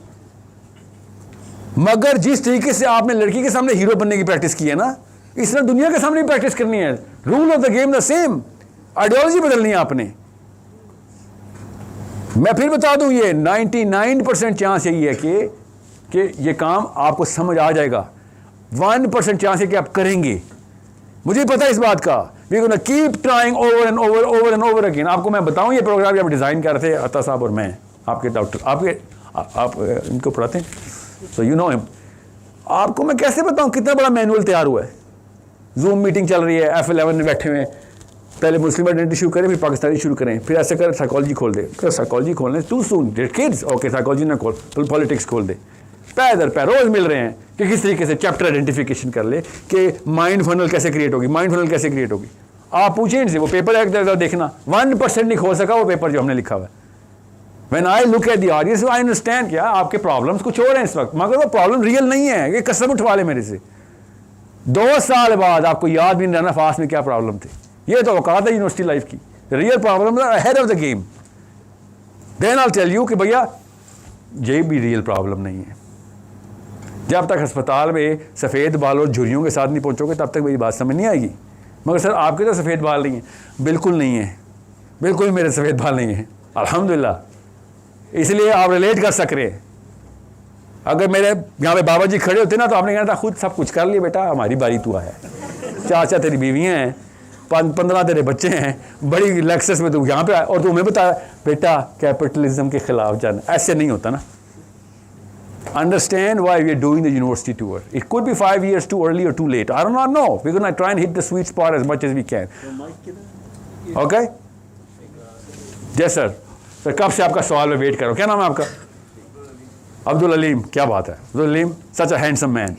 मगर जिस तरीके से आपने लड़की के सामने हीरो बनने की प्रैक्टिस की है ना, इस तरह दुनिया के सामने भी प्रैक्टिस करनी है। Rule of the game the same, ideology बदलनी है आपने। मैं फिर बता दूं, ये 99% चांस यही है कि ये काम आपको समझ आ जाएगा। 1% चांस है कि आप करेंगे। मुझे पता है इस बात का। We gonna keep trying over and over over and over again. आपको मैं बताऊं, ये प्रोग्राम जब डिज़ाइन कर रहे थे अता साहब और मैं, आपके डॉक्टर, आप इनको पढ़ाते हैं, सो यू नो हिम। आपको मैं कैसे बताऊं कितना बड़ा मैनुअल तैयार हुआ है। जूम मीटिंग चल रही है, F11 में बैठे हुए हैं, पहले मुस्लिम आइडेंटिटी शुरू करें, फिर पाकिस्तानी शुरू करें, फिर ऐसे कर साइकोलॉजी खोल दे। साइकोलॉजी खोलने too soon, kids okay, psychology ना खोल, पॉलिटिक्स खोल दे। पैर दर पैर रोज मिल रहे हैं कि किस तरीके से चैप्टर आइडेंटिफिकेशन कर ले कि माइंड फनल कैसे क्रिएट होगी, माइंड फनल कैसे क्रिएट होगी। आप पूछें इनसे, वो पेपर एक देखना, 1% नहीं खोल सका वो पेपर जो हमने लिखा हुआ है। When I look at the audience, I understand क्या आपके प्रॉब्लम्स कुछ और हैं इस वक्त, मगर वो प्रॉब्लम रियल नहीं है। ये कसम उठवा ले मेरे से, 2 साल बाद आपको याद भी नहीं रहना फास्ट में क्या प्रॉब्लम थी। ये तो औकात है यूनिवर्सिटी लाइफ की। Real problem ahead of the game. Then I tell you कि भैया ये भी रियल प्रॉब्लम नहीं है। जब तक अस्पताल में सफ़ेद बाल और झुर्रियों के साथ नहीं पहुंचोगे तब तक मेरी बात समझ नहीं आएगी। मगर सर आपके तो सफ़ेद बाल नहीं है। बिल्कुल नहीं है, बिल्कुल मेरे सफ़ेद बाल नहीं है, अल्हम्दुलिल्लाह। इसलिए आप रिलेट कर सक रहे हैं। अगर मेरे यहाँ पे बाबा जी खड़े होते ना तो आपने कहना था खुद सब कुछ कर लिया बेटा, हमारी बारी तू आया। चाचा तेरी बीवियाँ हैं, 15 तेरे बच्चे हैं, बड़ी लेक्सस में तू यहाँ पे आया और तुम्हें बता बेटा कैपिटलिज्म के खिलाफ जाना। ऐसे नहीं होता ना। Understand why we are doing the university tour. It could be 5 years too early or too late. I do not know. We're going to try and hit the sweet spot as much as we can. Okay? Yes, sir. Sir कब से आपका सवाल में wait करो। क्या नाम है आपका? अब्दुल अलीम। क्या बात है अब्दुल अलीम, सच अ हैंडसम मैन।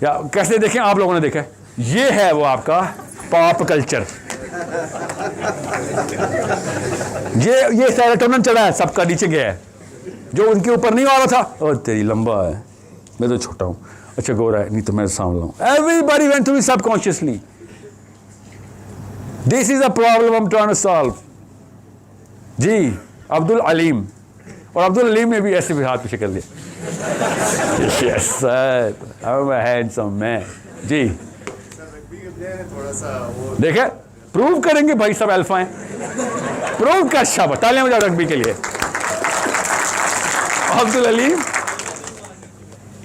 या कैसे देखें आप लोगों ने देखा है? ये है वो आपका पॉप कल्चर। ये सेरोटोनिन चढ़ा है, सबका नीचे गया है। जो उनके ऊपर नहीं आ रहा था, और तेरी लंबा है, मैं तो छोटा हूँ, अच्छा गोरा है, नहीं तो मैं सांवला हूँ। Everybody went through subconsciously. This is a problem I am trying to solve. जी अब्दुल अलीम, और अब्दुल अलीम ने भी ऐसे भी हाथ पीछे कर दिया। Yes sir, I am a handsome man. जी देखे, प्रूव करेंगे भाई सब अल्फा हैं। प्रूव कर, शाबाश, तालियां बजाओ रग्बी के लिए। Abdul Aleem,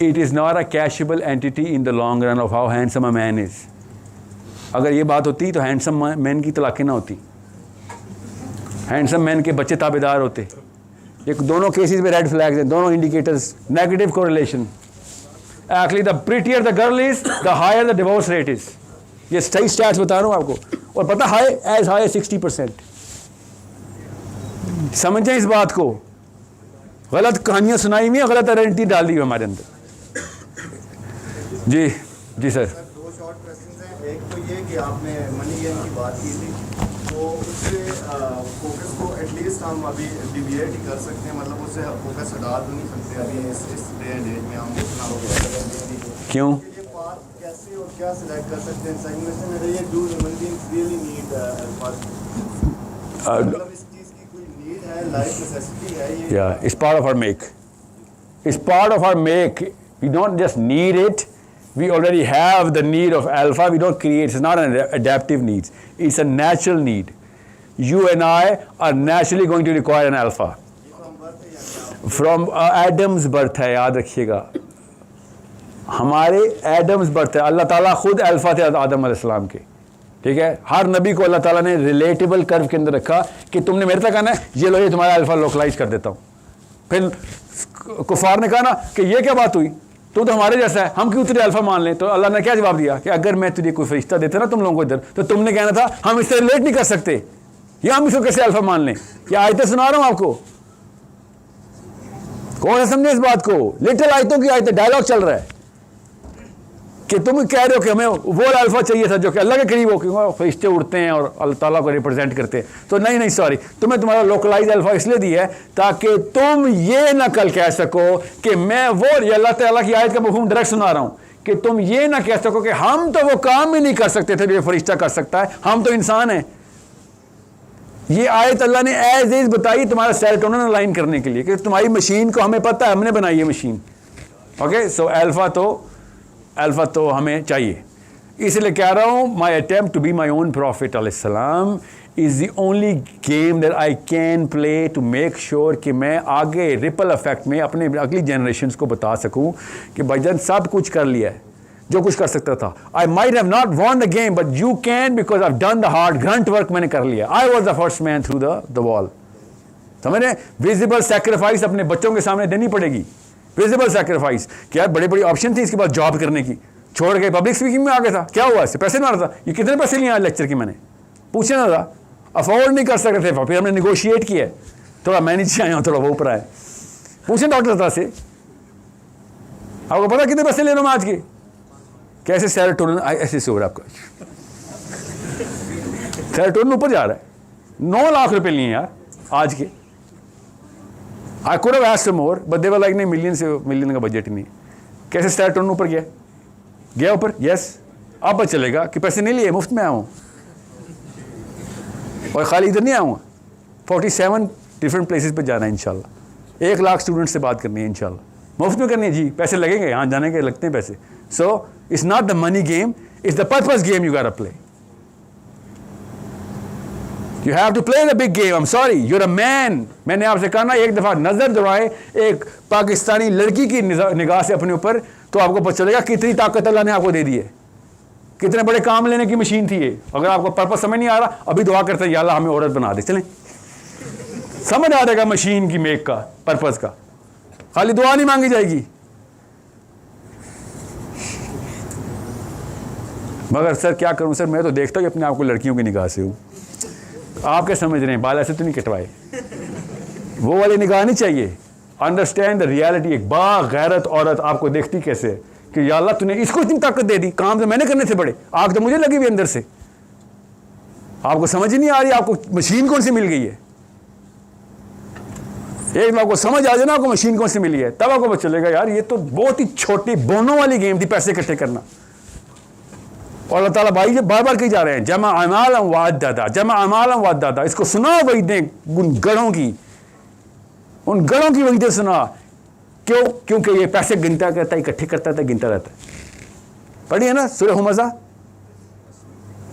it is not a cashable entity in the long run of how handsome a man is. अगर ये बात होती तो हैंडसम मैन की तलाक़ी ना होती, हैंडसम मैन के बच्चे ताबेदार होते। ये दोनों केसेस में रेड फ्लैग्स हैं, दोनों indicators, negative correlation. Actually the prettier the girl is the higher the divorce rate is. ये सही स्टैट्स बता रहा हूँ आपको, और पता हाई एज हाई 60%। समझें इस बात को। गलत कहानियां सुनाई हुई हैं, गलत आइडेंटिटी डाल दी है हमारे अंदर। जी जी सर। दो शॉर्ट क्वेश्चंस हैं। एक तो ये कि आपने मनी गेन की बात की थी, तो उससे फोकस को एटलीस्ट हम अभी डिविएट ही कर सकते हैं, मतलब उससे फोकस हटा तो नहीं सकते अभी इस डे एंड एज में। हम इतना हो गया क्यों? ये पाथ कैसे और क्या सिलेक्ट कर सकते हैं? सेकंड क्वेश्चन मेरा ये, do human beings really need मतलब इस चीज़ की कोई नीड है, लाइफ नेसेसिटी है ये? Yeah, it's part of our make. It's part of our make. We don't just need it. We already have the need of alpha. We don't create. It's not an adaptive need. It's a natural need. You and I are naturally going to require an alpha. From Adam's birth है, याद रखिएगा। हमारे Adams birth है। अल्लाह ताला खुद alpha थे आदम अलैहिस्सलाम के, ठीक है। हर नबी को अल्लाह ताला ने रिलेटेबल कर्व के अंदर रखा कि तुमने मेरे तक आना है, ये लो, ये तुम्हारा अल्फा लोकलाइज कर देता हूँ। फिर कुफार ने कहा ना कि ये क्या बात हुई, तू तो हमारे जैसा है, हम क्यों तुझे अल्फा मान लें? तो अल्लाह ने क्या जवाब दिया कि अगर मैं तुझे कोई फरिश्ता देता ना तुम लोगों को इधर, तो तुमने कहना था हम इससे रिलेट नहीं कर सकते, या हम इसको कैसे अल्फा मान लें? क्या आयतें सुना रहा हूँ आपको, कौन सा समझे इस बात को? लिटिल आयतों की आयतें, डायलॉग चल रहा है कि तुम कह रहे हो कि हमें वो अल्फा चाहिए था जो कि अल्लाह के करीब हो, क्योंकि फरिश्ते उड़ते हैं और अल्लाह ताला को रिप्रेजेंट करते हैं। तो नहीं सॉरी, तुम्हें तुम्हारा लोकलाइज अल्फा इसलिए दिया है ताकि तुम ये ना कल कह सको कि मैं वो, ये अल्लाह ताला की आयत का मफ़हूम डायरेक्ट सुना रहा हूँ, कि तुम ये ना कह सको कि हम तो वो काम ही नहीं कर सकते थे जो ये फरिश्ता कर सकता है, हम तो इंसान हैं। ये आयत अल्लाह ने एज इज बताई तुम्हारा सेरोटोनिन अलाइन करने के लिए, कि तुम्हारी मशीन को हमें पता है, हमने बनाई है मशीन। ओके, सो अल्फा तो हमें चाहिए। इसलिए कह रहा हूँ, my attempt to be my own prophet अलैहिस्सलाम is the only game that I can play to make sure कि मैं आगे रिपल इफेक्ट में अपने अगली जनरेशन्स को बता सकूँ कि भाईजान सब कुछ कर लिया है जो कुछ कर सकता था। I might have not won the game but you can, because I have done the hard grunt work, मैंने कर लिया। I was the first man through the wall. समझे? विजिबल सेक्रीफाइस अपने बच्चों के सामने देनी पड़ेगी, विजिबल सेक्रीफाइस। क्या बड़ी बड़ी ऑप्शन थी इसके बाद जॉब करने की, छोड़ के पब्लिक स्पीकिंग में आ गया था। क्या हुआ इससे? पैसे मारा था। ये कितने पैसे लिए आज लेक्चर की? मैंने पूछे ना था, अफोर्ड नहीं कर सकते थे, फिर हमने निगोशिएट किया, थोड़ा मैं नीचे आया हूँ, थोड़ा वो ऊपर आया। पूछे डॉक्टर साहब से, आपको पता कितने पैसे ले रहा हूँ मैं आज के? कैसे सेरोटोनिन ऐसे से हो रहा है आपका, सेरोटोनिन ऊपर जा रहा है। 9 लाख रुपए लिए यार आज के। I could have asked more but they were like नहीं, मिलियन का बजट ही नहीं। कैसे सेरोटोनिन ऊपर गया ऊपर? यस, अब पता चलेगा कि पैसे नहीं लिए, मुफ्त में आया हूँ, और खाली इधर नहीं आऊँगा। 47 डिफरेंट प्लेसेस पे जाना है इंशाल्लाह। 1 लाख स्टूडेंट से बात करनी है इंशाल्लाह, मुफ्त में करनी है जी। पैसे लगेंगे, यहाँ जाने के लगते हैं पैसे। So it's not the money game, it's the purpose game you got to play. You have to play the big game. I'm sorry. You're a man. मैंने आपसे कहा ना, एक दफ़ा नज़र दौड़ाए एक पाकिस्तानी लड़की की निगाह से अपने ऊपर, तो आपको पता चलेगा कितनी ताकत अल्लाह ने आपको दे दी है, कितने बड़े काम लेने की मशीन थी ये। अगर आपको पर्पस समझ नहीं आ रहा, अभी दुआ करते हैं या अल्लाह हमें औरत बना दे, चलें, समझ आ जाएगा मशीन की मेक का, पर्पस का। खाली दुआ नहीं मांगी जाएगी। मगर सर क्या करूं सर, मैं तो देखता ही अपने आप को लड़कियों की निगाह से हूँ। आप क्या समझ रहे हैं, बाल ऐसे तो नहीं कटवाए, वो वाली निगाह नहीं चाहिए। Understand the reality. एक बागैरत औरत आपको देखती कैसे है कि या अल्लाह तूने इसको इतनी ताकत दे दी, काम तो मैंने करने थे बड़े, आग तो मुझे लगी हुई अंदर से। आपको समझ ही नहीं आ रही आपको मशीन कौन सी मिल गई है। एक आपको समझ आ जाए ना आपको मशीन कौन सी मिली है, तब आपको पता चलेगा यार ये तो बहुत ही छोटी बोनों वाली गेम थी, पैसे इकट्ठे करना। और अल्लाह ताला भाई जो बार बार कही जा रहे हैं, जमा अमालम वादा, जमा अमालम वादा, इसको सुना वही दें उन गढ़ों की, उन गढ़ों की वही सुना। क्यों? क्योंकि ये पैसे गिनता करता है, इकट्ठे करता था, गिनता रहता है। पढ़िए ना सूरह हुमज़ा।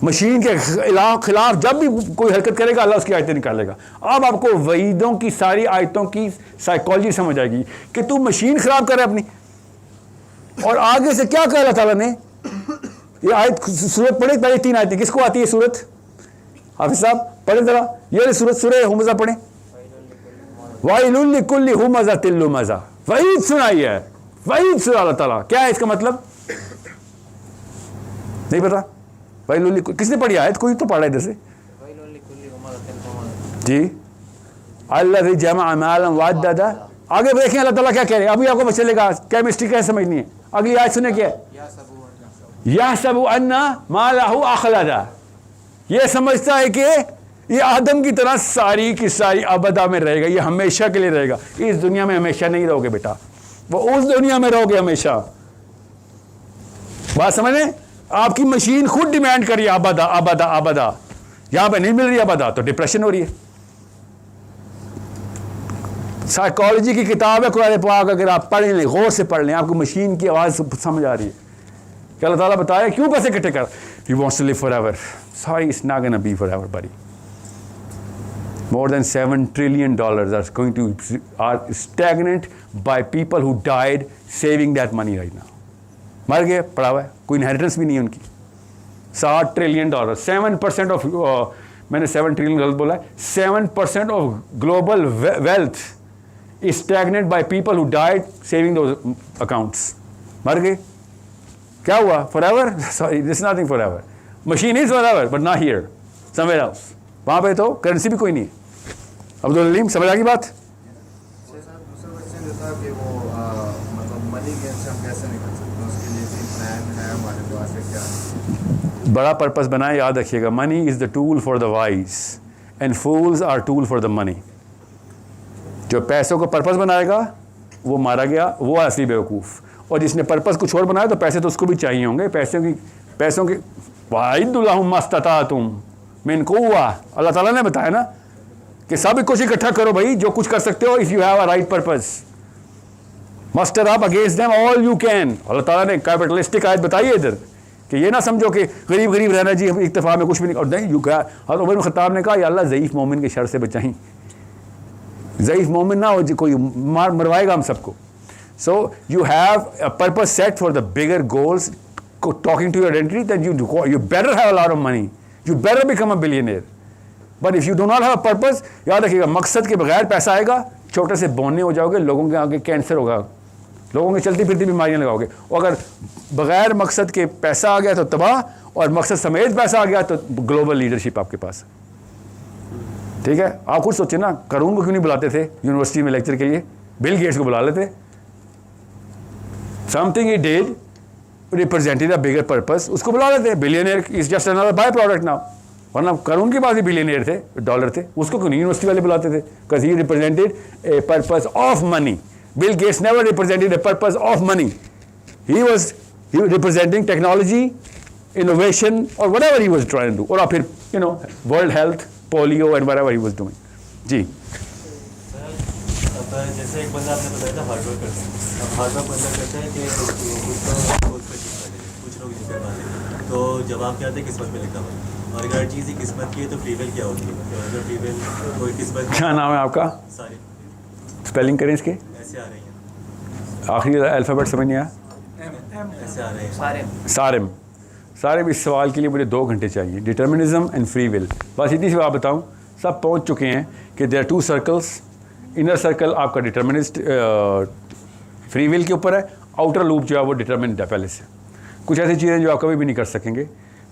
मशीन के खिलाफ जब भी कोई हरकत करेगा अल्लाह उसकी आयतें निकालेगा। अब आपको वईदों की सारी आयतों की साइकोलॉजी समझ आएगी कि तू मशीन खराब कर रहा है अपनी। और आगे से क्या कहा अल्लाह ताला ने, ये आयत सूरत पढ़े, पहले 3 आयतें किसको आती है सूरत, हाफिज साहब पढ़े जरा, ये सूरत सूरह हुमज़ा पढ़े। वाइलुल लिकुल्लि हुमज़तिल लुमज़ा, वईद सुनाई है, वईद सुना अल्लाह ताला। क्या है इसका मतलब, नहीं पता। वाइलुल, किसने पढ़ी आयत, कोई तो पढ़ा इधर से जी। अल्लाज़ी जमा मालन वअद्ददा। आगे देखें अल्लाह ताला क्या कह रहे हैं, अभी आपको पता चलेगा केमिस्ट्री कैसे समझनी है। अगली आयत सुने क्या, यहसबु अन्ना मालहु अखलदा, ये समझता है कि ये आदम की तरह सारी की सारी अबदा में रहेगा, ये हमेशा के लिए रहेगा। इस दुनिया में हमेशा नहीं रहोगे बेटा, वो उस दुनिया में रहोगे हमेशा। बात समझ लें, आपकी मशीन खुद डिमांड कर रही है अबदा अबदा अबदा, यहां पे नहीं मिल रही अबदा तो डिप्रेशन हो रही है। साइकोलॉजी की किताब है कुरान पाक, अगर आप पढ़ लें, गौर से पढ़ लें, आपको मशीन की आवाज़ समझ आ रही है कि अल्लाह ताला बताया क्यों पैसे इकट्ठे कर। He wants to live forever. Sorry, it's not going to be forever, buddy. More than $7 trillion are stagnant by people who died saving that money right now. मर गए, पड़ा हुआ है, कोई इनहेरिटेंस भी नहीं है उनकी। $60 ट्रिलियन, 7% ऑफ, मैंने 7 ट्रिलियन गलत बोला है, 7% of global wealth is stagnant by people who died saving those accounts. मर गए, क्या हुआ, forever? Sorry, this nothing forever. Machine is forever but not here, somewhere else. वहां पे तो करेंसी भी कोई नहीं है। अब्दुल अलीम, समझ आ गई बात? दूसरा क्वेश्चन ये था कि वो मतलब मनी गेन से हम कैसे निकल सकते हैं, उसके लिए कोई प्लान है हमारे पास है क्या? बड़ा पर्पस बनाए, याद रखिएगा, money is the tool for the wise and fools are tool for the money. जो पैसों को पर्पस बनाएगा वो मारा गया, वो असली बेवकूफ़। और जिसने पर्पस कुछ और बनाया तो पैसे तो उसको भी चाहिए होंगे। पैसों की वाइदुल्लाहुम मस्ततातुम मिन कुव्वा, अल्लाह ताला ने बताया ना कि सब कुछ इकट्ठा करो भाई, जो कुछ कर सकते हो, if you have a right purpose, muster up against them all you can. Allah ताला ने कैपिटलिस्टिक आयत बताई है इधर कि ये ना समझो कि गरीब गरीब रहना जी, इत्तेफाक में कुछ भी नहीं। और नहीं, यू क्या, हज़रत उमर बिन खत्ताब ने कहा, या अल्लाह ज़ईफ़ मोमिन के शर से बचाई, ज़ईफ़ मोमिन ना हो जी, कोई मरवाएगा हम सबको। So you have a purpose set for the bigger goals, talking to your identity, then you better have a lot of money. You better become a billionaire. But if you do not have a purpose, याद रखिएगा, मकसद के बगैर पैसा आएगा, छोटे से बोने हो जाओगे, लोगों के आगे कैंसर होगा, लोगों के चलती फिरती बीमारियां लगाओगे। और अगर बगैर मकसद के पैसा आ गया तो तबाह, और मकसद समेत पैसा आ गया तो ग्लोबल लीडरशिप आपके पास। ठीक है, आप खुद सोचिए ना, करून को क्यों नहीं बुलाते थे यूनिवर्सिटी में लेक्चर के लिए, बिल गेट्स को बुला लेते। Something he did represented a bigger purpose, उसको बुला लेते हैं। Billionaire is just another by product now. वरना करून के पास भी बिलियनियर थे, डॉलर थे, उसको क्यों नहीं यूनिवर्सिटी वाले बुलाते थे? Because he represented a purpose of money. Bill Gates never represented a purpose of money, he was representing technology, innovation और whatever he was trying to do, और फिर you know world health, polio and whatever he was doing. जी जैसे एक बंदा आपने बताया था हार्ड वर्क करते हैं, अब हार्ड वर्क बंदा करता है कि कुछ लोग नहीं कर पाते, तो जवाब क्या आते हैं किस्मत में लिखा हुआ। और अगर चीज़ ही किस्मत की है तो फ्री विल क्या होती है? तो अगर फ्री विल कोई किस्मत क्या नाम है आपका? सारी स्पेलिंग करें इसके, ऐसे आ रही हैं, आखिरी अल्फ़ाबेट समझ नहीं आया। ऐसे आ रहे हैं। सारिम इस सवाल के लिए मुझे 2 घंटे चाहिए। डिटर्मिनिज्म एंड फ्री विल, बस इतनी सी बात बताऊँ, सब पहुँच चुके हैं कि there are 2 circles. Inner circle आपका डिटर्मिनिस्ट फ्री विल के ऊपर है, आउटर लूप जो है वो डिटर्मिनेंट है पहले से। कुछ ऐसी चीज़ें जो आप कभी भी नहीं कर सकेंगे,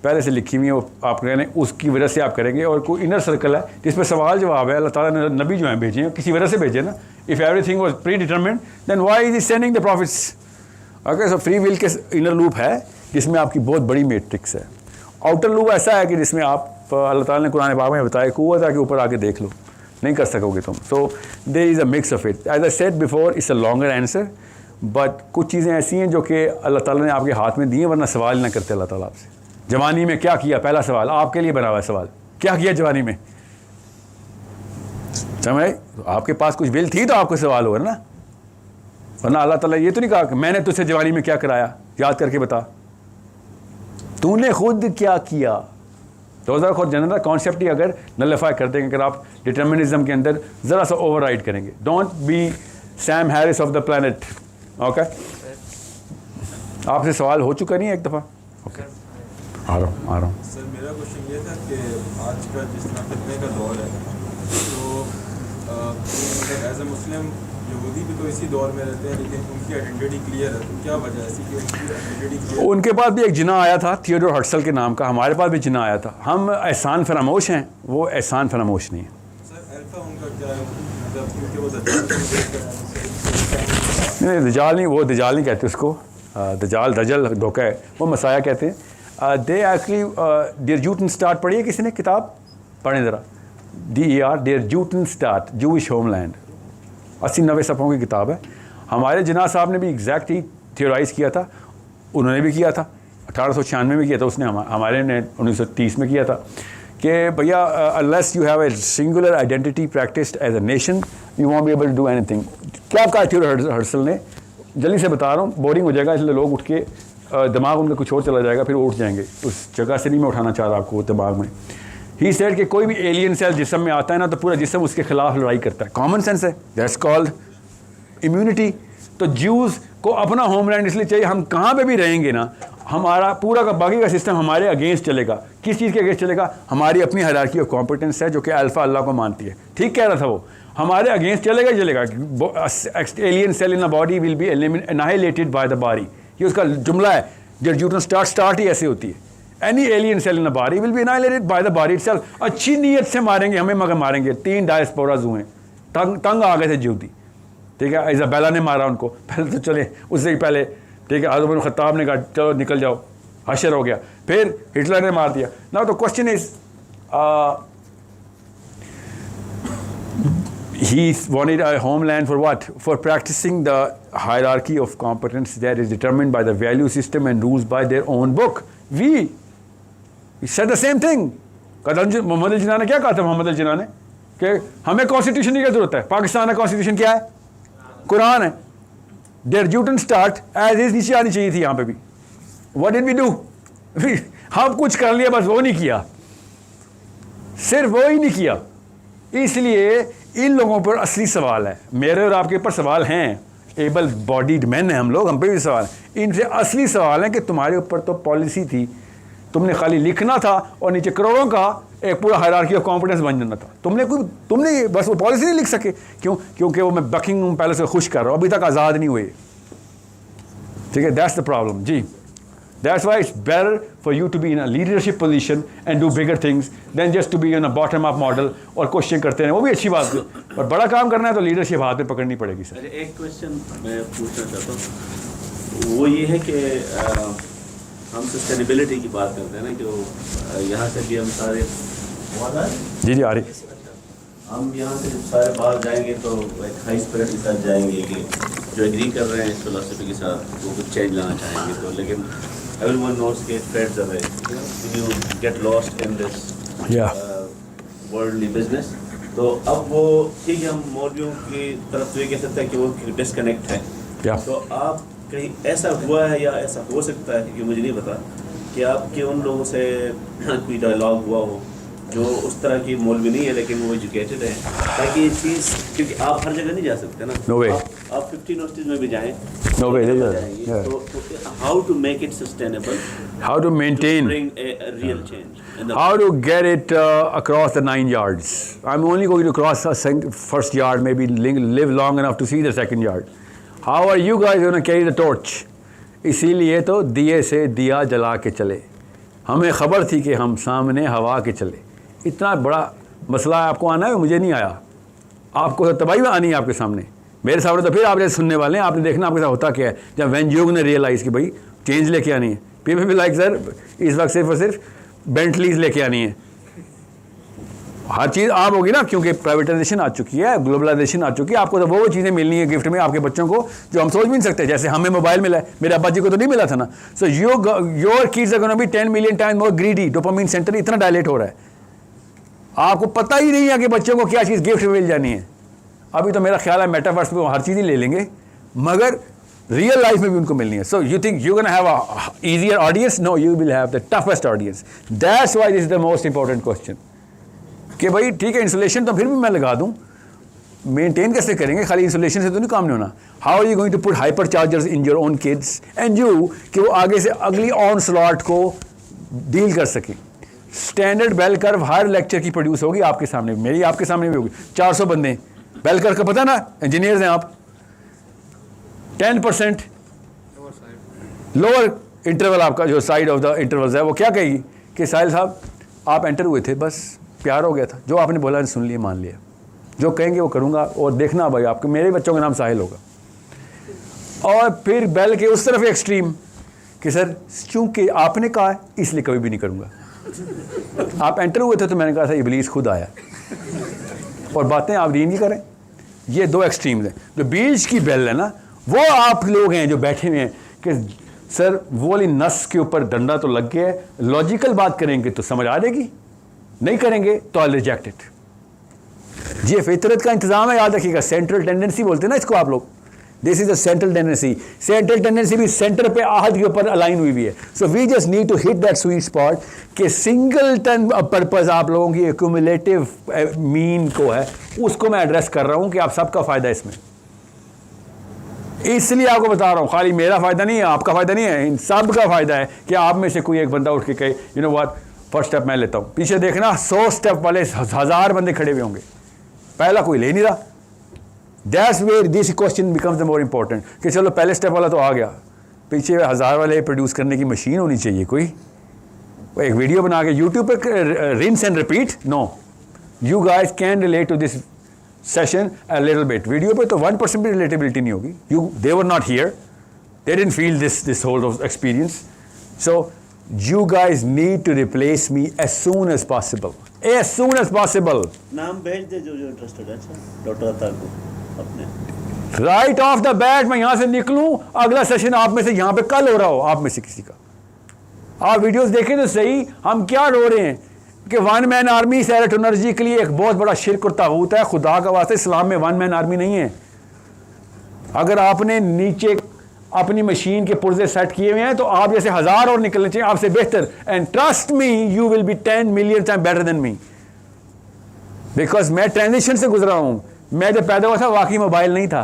पहले से लिखी हुई है, वो आप कहने उसकी वजह से आप करेंगे। और कोई इनर सर्कल है जिसमें सवाल जवाब है, अल्लाह ताला ने नबी जो हैं भेजे हैं किसी वजह से भेजे ना। If everything was predetermined then why is he sending the profits? Okay, so free will के इनर लूप है जिसमें आपकी बहुत बड़ी मैट्रिक्स है। आउटर लूप ऐसा है कि जिसमें आप अल्लाह ताला ने कुरान पाक में बताया कुव्वत है कि ऊपर आके देख लो, नहीं कर सकोगे तुम। So there is a mix of it. As I said before, it's a longer answer, but कुछ चीज़ें ऐसी हैं जो कि अल्लाह ताला ने आपके हाथ में दी हैं, वरना सवाल ना करते अल्लाह ताला आपसे। जवानी में क्या किया, पहला सवाल आपके लिए बना हुआ है सवाल, क्या किया जवानी में, समझ? तो आपके पास कुछ बिल थी तो आपको सवाल होगा ना, वरना अल्लाह ताला ये तो नहीं कहा कि मैंने तुझसे जवानी में क्या कराया, याद करके बता, तूने खुद क्या किया। तो खुद जनरल कॉन्सेप्ट ही अगर नलिफाई कर देंगे, अगर आप डिटर्मिनिज्म के अंदर ज़रा सा ओवरराइड करेंगे। Don't be Sam Harris of the planet. Okay, आपसे सवाल हो चुका नहीं है एक दफ़ा? ओके, आ रहा हूँ। सर मेरा क्वेश्चन ये था कि आज का जिस तरह फितने का दौर है, तो मतलब एज ए मुस्लिम यहूदी भी तो इसी दौर में रहते हैं, लेकिन उनकी आइडेंटिटी क्लियर है, तो क्या वजह है ऐसी कि उनकी आइडेंटिटी क्लियर? उनके पास भी एक जिना आया था थियोडोर हर्टसल के नाम का, हमारे पास भी जिना आया था। हम एहसान फरामोश हैं, वो एहसान फरामोश नहीं है। सर अल्फा उनका क्या है, मतलब क्योंकि वो दज्जाल नहीं, दजाल नहीं, वो दजाल नहीं कहते उसको, दजाल दजल धोखा है, वो मसाया कहते हैं। दे एक्चुअली देयर जूटनस्टाट पढ़ी है किसी ने किताब? पढ़ें ज़रा, DER देयर जूटनस्टाट, जूइश होमलैंड, 80-90 सफ़ों की किताब है। हमारे जिना साहब ने भी एग्जैक्ट ही थियोराइज़ किया था, उन्होंने भी किया था 1896 में किया था उसने, हमारे ने 1930 में किया था कि भैया unless you have a singular identity practised as a nation you won't be able to do anything. क्या कहा थियोडोर हर्टसल ने? जल्दी से बता रहा हूँ, बोरिंग हो जाएगा, इसलिए लोग उठ के दिमाग उनका कुछ और चला जाएगा, फिर वो उठ जाएंगे। उस जगह से नहीं मैं उठाना चाह रहा आपको दिमाग में। ही सेड कि कोई भी एलियन सेल जिस्म में आता है ना, तो पूरा जिस्म उसके खिलाफ लड़ाई करता है। कॉमन सेंस है, दैट्स कॉल्ड इम्यूनिटी। तो ज्यूज़ को अपना होमलैंड इसलिए चाहिए, हम कहाँ पे भी रहेंगे ना, हमारा पूरा का बाकी का सिस्टम हमारे अगेंस्ट चलेगा। किस चीज़ के अगेंस्ट चलेगा? हमारी अपनी हायरार्की ऑफ कॉम्पिटेंस है जो कि अल्फा अल्लाह को मानती है। ठीक कह रहा था वो, हमारे अगेंस्ट चलेगा ही चलेगा। Alien cell in the body will be annihilated by the body, ये उसका जुमला है। जब स्टार्ट ही ऐसे होती है, any alien cell in the body will be annihilated by the body itself. अच्छी नीयत से मारेंगे हमें, मगर मारेंगे। 3 डायस्पोराज हुए, तंग आ गए थे यहूदी, ठीक है। इज़ाबेला ने मारा उनको, पहले तो चले उससे ही पहले, ठीक है। उमर ख़त्ताब ने कहा चलो निकल जाओ, हशर हो गया। फिर हिटलर ने मार दिया। Now the question is, he wanted a homeland for what? For practicing the hierarchy of competence that is determined by the value system and rules by their own book. We said the same thing. Mohammad Al Jinnah ने क्या कहा था? मोहम्मद अल जिन्ना ने कि हमें constitution की क्या जरूरत है? पाकिस्तान का कॉन्स्टिट्यूशन क्या है? कुरान है। देयर जूटन स्टार्ट एज इज नीचे आनी चाहिए थी यहाँ पे भी। What did we do? हम कुछ कर लिया, बस वो नहीं किया, सिर्फ वो ही नहीं किया। इसलिए इन लोगों पर असली सवाल है, मेरे और आपके ऊपर सवाल हैं, एबल बॉडीड मैन हैं हम लोग, हम पे भी सवाल है। इनसे असली सवाल है कि तुम्हारे ऊपर तो पॉलिसी थी, तुमने खाली लिखना था और नीचे करोड़ों का एक पूरा हायरार्की ऑफ कॉम्पिटेंस बन जाना था। तुमने बस वो पॉलिसी नहीं लिख सके। क्यों? क्योंकि वो मैं बकिंगहम पैलेस को खुश कर रहा हूँ, अभी तक आज़ाद नहीं हुए, ठीक है। दैट्स द प्रॉब्लम जी। That's why it's better for you to be in a leadership position and do bigger things than just to be in a bottom up model और क्वेश्चन करते हैं। वो भी अच्छी बात है, पर बड़ा काम करना है तो लीडरशिप हाथ में पकड़नी पड़ेगी सर। एक क्वेश्चन मैं पूछना चाहता हूँ, वो ये है कि हम सस्टेनेबिलिटी की बात करते हैं ना, कि यहाँ से भी हम सारे जी आ रही, हम यहाँ से जब सारे बाहर जाएंगे तो एक हाई स्पिरिट के साथ जाएंगे कि जो एग्री कर रहे हैं इस फिलोसफी के साथ, वो कुछ चेंज लाना चाहेंगे। तो लेकिन everyone knows that threads away. You get lost in this worldly business. तो अब वो ठीक है, हम मौलवियों की तरफ तो ये कह सकते हैं कि वो डिस्कनेक्ट है। तो आप कहीं ऐसा हुआ है या ऐसा हो सकता है कि मुझे नहीं पता कि आपके उन लोगों से कोई डायलॉग हुआ हो जो उस तरह की मौलवी नहीं है लेकिन वो एजुकेटेड है, ताकि ये चीज़, क्योंकि आप हर जगह नहीं जा सकते ना। No way. आप 50 यूनिवर्सिटीज़ में भी जाएँ, No way, जाएंगे, तो how to make it sustainable, how to maintain, bring a real change in the how to get it across the 9 yards. I'm only going to cross the first yard, maybe live long enough to see the second yard. How are you guys going to carry the torch? इसीलिए तो दिए से दिया जला के चले, हमें ख़बर थी कि हम सामने हवा के चले। इतना बड़ा मसला आपको आना है, मुझे नहीं आया, आपको तो तबाही में आनी है आपके सामने, मेरे सामने तो फिर आप जैसे सुनने वाले हैं। आपने देखना आपके साथ होता क्या है जब वैन योग ने रियलाइज़ कि भाई चेंज लेके आनी है। पीपल भी लाइक सर इस वक्त सिर्फ और सिर्फ बेंटलीज लेके आनी है, हर चीज़ आप होगी ना, क्योंकि प्राइवेटाइजेशन आ चुकी है, ग्लोबलाइजेशन आ चुकी है। आपको तो वो चीज़ें मिलनी है गिफ्ट में आपके बच्चों को जो हम सोच भी नहीं सकते। जैसे हमें मोबाइल मिला है, मेरे अब्बा जी को तो नहीं मिला था ना। So your kids are gonna be 10 million times more greedy. Dopamine centre इतना डायलेट हो रहा है, आपको पता ही नहीं है कि बच्चों को क्या चीज़ गिफ्ट में मिल जानी है। अभी तो मेरा ख्याल है मेटावर्स में वो हर चीज़ ही ले लेंगे, मगर रियल लाइफ में भी उनको मिलनी है। So you think you can have a easier audience? No, you will have the toughest audience. That's why this is the most important question कि भाई ठीक है इंसुलेशन तो फिर भी मैं लगा दूं, मेंटेन कैसे करेंगे? खाली इंसुलेशन से तो नहीं काम नहीं होना। How are you going to put hyper chargers in your own kids and you कि वो आगे से अगली ऑन स्लॉट को डील कर सकें। स्टैंडर्ड बेल कर्व हर लेक्चर की प्रोड्यूस होगी आपके सामने, मेरी आपके सामने भी होगी। 400 बंदे बेल कर्व का पता ना, इंजीनियर्स हैं आप। 10% लोअर इंटरवल आपका जो साइड ऑफ द इंटरवल्स है वो क्या कहेगी कि साहिल साहब आप एंटर हुए थे, बस प्यार हो गया था, जो आपने बोला सुन लिया मान लिया, जो कहेंगे वो करूँगा, और देखना भाई आपके मेरे बच्चों का नाम साहिल होगा। और फिर बेल के उस तरफ एक्सट्रीम कि सर चूंकि आपने कहा है इसलिए कभी भी नहीं करूँगा। आप एंटर हुए थे तो मैंने कहा था इब्लीस खुद आया, और बातें आप रीड नहीं करें। ये दो एक्सट्रीम्स हैं। जो बीच की बेल है ना, वो आप लोग हैं जो बैठे हुए हैं कि सर वो वाली नस के ऊपर डंडा तो लग गया है, लॉजिकल बात करेंगे तो समझ आ जाएगी, नहीं करेंगे तो आई रिजेक्ट इट। ये फितरत का इंतजाम है, याद रखिएगा। सेंट्रल टेंडेंसी बोलते हैं ना इसको आप लोग, this is the central tendency. Central tendency भी सेंटर पे आहद के ऊपर अलाइन हुई है। So we just need to hit that sweet spot कि सिंगल टन पर्पज आप लोगों की एक्यूमुलेटिव मीन को है, उसको मैं एड्रेस कर रहा हूं कि आप सबका फायदा इसमें। इसलिए आपको बता रहा हूं, खाली मेरा फायदा नहीं है, आपका फायदा नहीं है, इन सब का फायदा है कि आप में से कोई एक बंदा उठ के कहे you know what, first step मैं लेता हूँ। पीछे देखना 100 स्टेप वाले 1000 बंदे खड़े हुए होंगे, पहला कोई ले नहीं रहा। That's where this question becomes the more important कि चलो पहले स्टेप वाला तो आ गया, पीछे 1000 वाले प्रोड्यूस करने की मशीन होनी चाहिए कोई। एक वीडियो बना के यूट्यूब पे rinse and repeat. No, you guys can relate to this session a little bit. Video पे तो 1% भी रिलेटेबिलिटी नहीं होगी। They were not here, they didn't feel this whole experience. So you guys need to replace me as soon as possible, as soon as possible. नाम भेज दे जो interested है। अच्छा डॉक्टर अतार को अपने राइट ऑफ द बैट मैं यहाँ से निकलूँ, अगला सेशन आप में से यहाँ पे कल हो रहा हो, आप में से किसी का। आप वीडियोस देखें तो सही, हम क्या रो रहे हैं कि वन मैन आर्मी सेरोटोनर्जी के लिए एक बहुत बड़ा शिर्क और तागूत है। खुदा का वास्ते इस्लाम में वन मैन आर्मी नहीं है। अगर आपने नीचे अपनी मशीन के पुर्जे सेट किए हुए हैं तो आप जैसे 1000 और निकलने चाहिए आपसे बेहतर। And trust me, you will B 10 million time better than me, because मैं ट्रांजिशन से गुजरा हूं। मैं जब पैदा हुआ था वाकई मोबाइल नहीं था,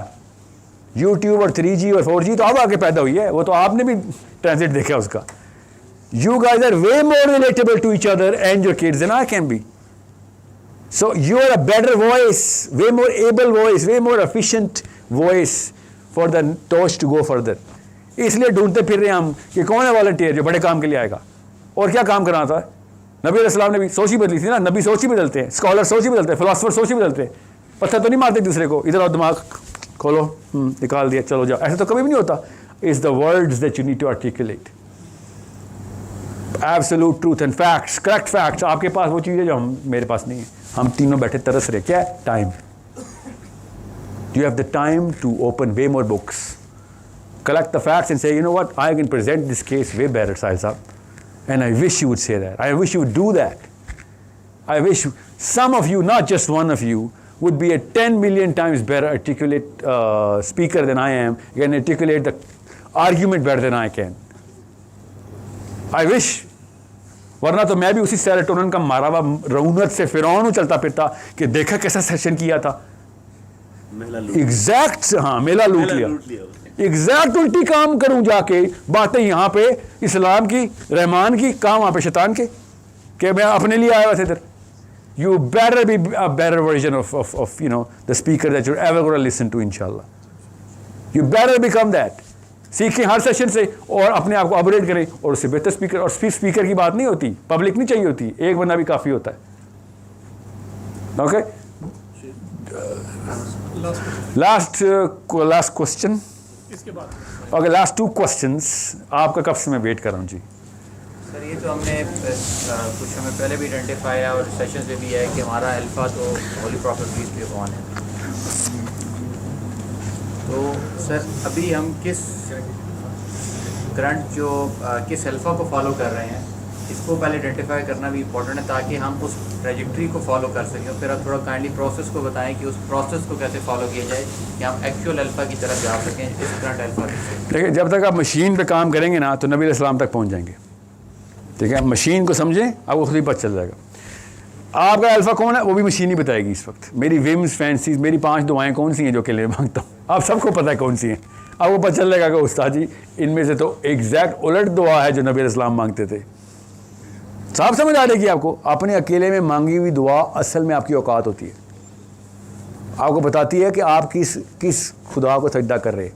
यूट्यूब और 3G और 4G तो अब आके पैदा हुई है, वो तो आपने भी ट्रांजिट देखा उसका। You guys are way more relatable to each other and your kids than I can be. So you are a better voice, way more able voice, way more efficient voice for the torch to go further. इसलिए ढूंढते फिर रहे हम कि कौन है volunteer जो बड़े काम के लिए आएगा और क्या काम कराना था। नबी अलैहिस्सलाम ने भी सोच ही बदली थी ना, नबी सोच ही बदलते हैं, स्कॉलर सोच ही बदलते हैं, फिलोसफर सोच ही बदलते हैं। पत्थर तो नहीं मारते दूसरे को, इधर आओ दिमाग खोलो, निकाल दिया चलो जाओ, ऐसा तो कभी भी नहीं होता। Is the words that you need to articulate absolute truth and facts, correct facts. आपके पास वो चीज़ है जो मेरे पास नहीं है। हम तीनों बैठे तरस रहे, क्या है? Time. You have the time to open way more books, collect the facts and say, you know what, I can present this case way better, Sahil Saab. And I wish you would say that. I wish you would do that. I wish some of you, not just one of you, would be a 10 million times better articulate speaker than I am. You can articulate the argument better than I can. I wish, वरना तो मैं भी उसी serotonin का मारा हुआ रऊनत से फिरौन चलता फिरता कि देखा कैसा सेशन किया था, एग्जैक्ट, हाँ मेला लूट लिया, एग्जैक्ट उल्टी काम करूं जाके, बातें यहाँ पे इस्लाम की, रहमान की, काम वहाँ पे शैतान के, कि मैं अपने लिए आया हुआ था इधर। You better be a better version of you know the speaker that you're ever going to listen to, inshallah. You better become that. सीखें हर सेशन से और अपने आप को अपग्रेड करें और उससे बेहतर स्पीकर। और सिर्फ स्पीकर की बात नहीं होती, पब्लिक नहीं चाहिए होती, एक बंदा भी काफ़ी होता है। Okay, last question, okay, last 2 questions आपका कब से मैं वेट कर रहा हूँ जी। सर ये तो हमने कुछ समय पहले भी आइडेंटिफाई है और सेशन से भी है कि हमारा अल्फा तो holy prophet peace be upon है। तो सर अभी हम किस करंट जो किस अल्फा को फॉलो कर रहे हैं, इसको पहले आइडेंटिफाई करना भी इम्पोर्टेंट है ताकि हम उस ट्रेजेक्ट्री को फॉलो कर सकें। फिर आप थोड़ा काइंडली प्रोसेस को बताएं कि उस प्रोसेस को कैसे फॉलो किया जाए कि हम एक्चुअल अल्फा की तरफ जा सकें, इस करंट अल्फा से। देखिए, जब तक आप मशीन पे काम करेंगे ना तो नबी अलैहिस्सलाम तक पहुँच जाएंगे। ठीक है, मशीन को समझें, आपको खुद ही पता चल जाएगा आपका अल्फा कौन है, वो भी मशीन ही बताएगी। इस वक्त मेरी विम्स फैंसीज, मेरी 5 दुआएं कौन सी हैं जो के लिए मांगता हूँ, आप सबको पता है कौन सी हैं। आपको पता चल जाएगा कि उस्ताद जी इनमें से तो एग्जैक्ट उलट दुआ है जो नबी अलैहिस्सलाम मांगते थे। साफ समझ आ रहेगी आपको, अपने अकेले में मांगी हुई दुआ असल में आपकी औकात होती है, आपको बताती है कि आप किस खुदा को सजदा कर रहे हैं।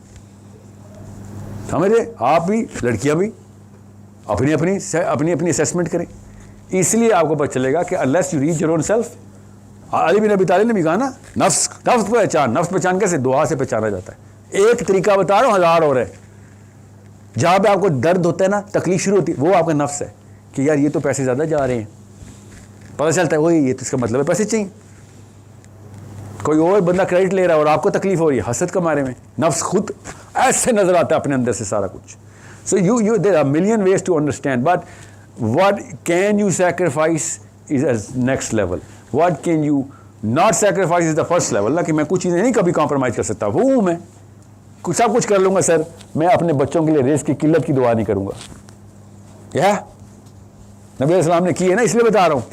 समझे, आप भी, लड़कियाँ भी अपनी अपनी असेसमेंट करें। इसलिए आपको पता चलेगा कि unless you reach your own self, Ali bin Abi Talib ने भी कहा ना, नफ्स पहचान कैसे, दुआ से पहचाना जाता है। एक तरीका बता रहा हूँ, 1000 और है। जहाँ पे आपको दर्द होता है ना, तकलीफ शुरू होती है, वो आपका नफ्स है कि यार ये तो पैसे ज़्यादा जा रहे हैं, पता चलता है वही, ये तो इसका मतलब है पैसे चाहिए। कोई और बंदा क्रेडिट ले रहा है और आपको तकलीफ हो रही है हसद के मारे में, नफ्स खुद ऐसे नजर आता है अपने अंदर से सारा कुछ। So there are a million ways to understand, but what can you sacrifice is a next level. What can you not sacrifice is the first level. ना कि मैं कुछ चीज़ें नहीं कभी कॉम्प्रोमाइज़ कर सकता, वो हूँ मैं, सब कुछ कर लूँगा सर, मैं अपने बच्चों के लिए रिस्क की किल्लत की दुआ नहीं करूँगा। क्या नबी अलैहिस्सलाम ने की है ना, इसलिए बता रहा हूँ।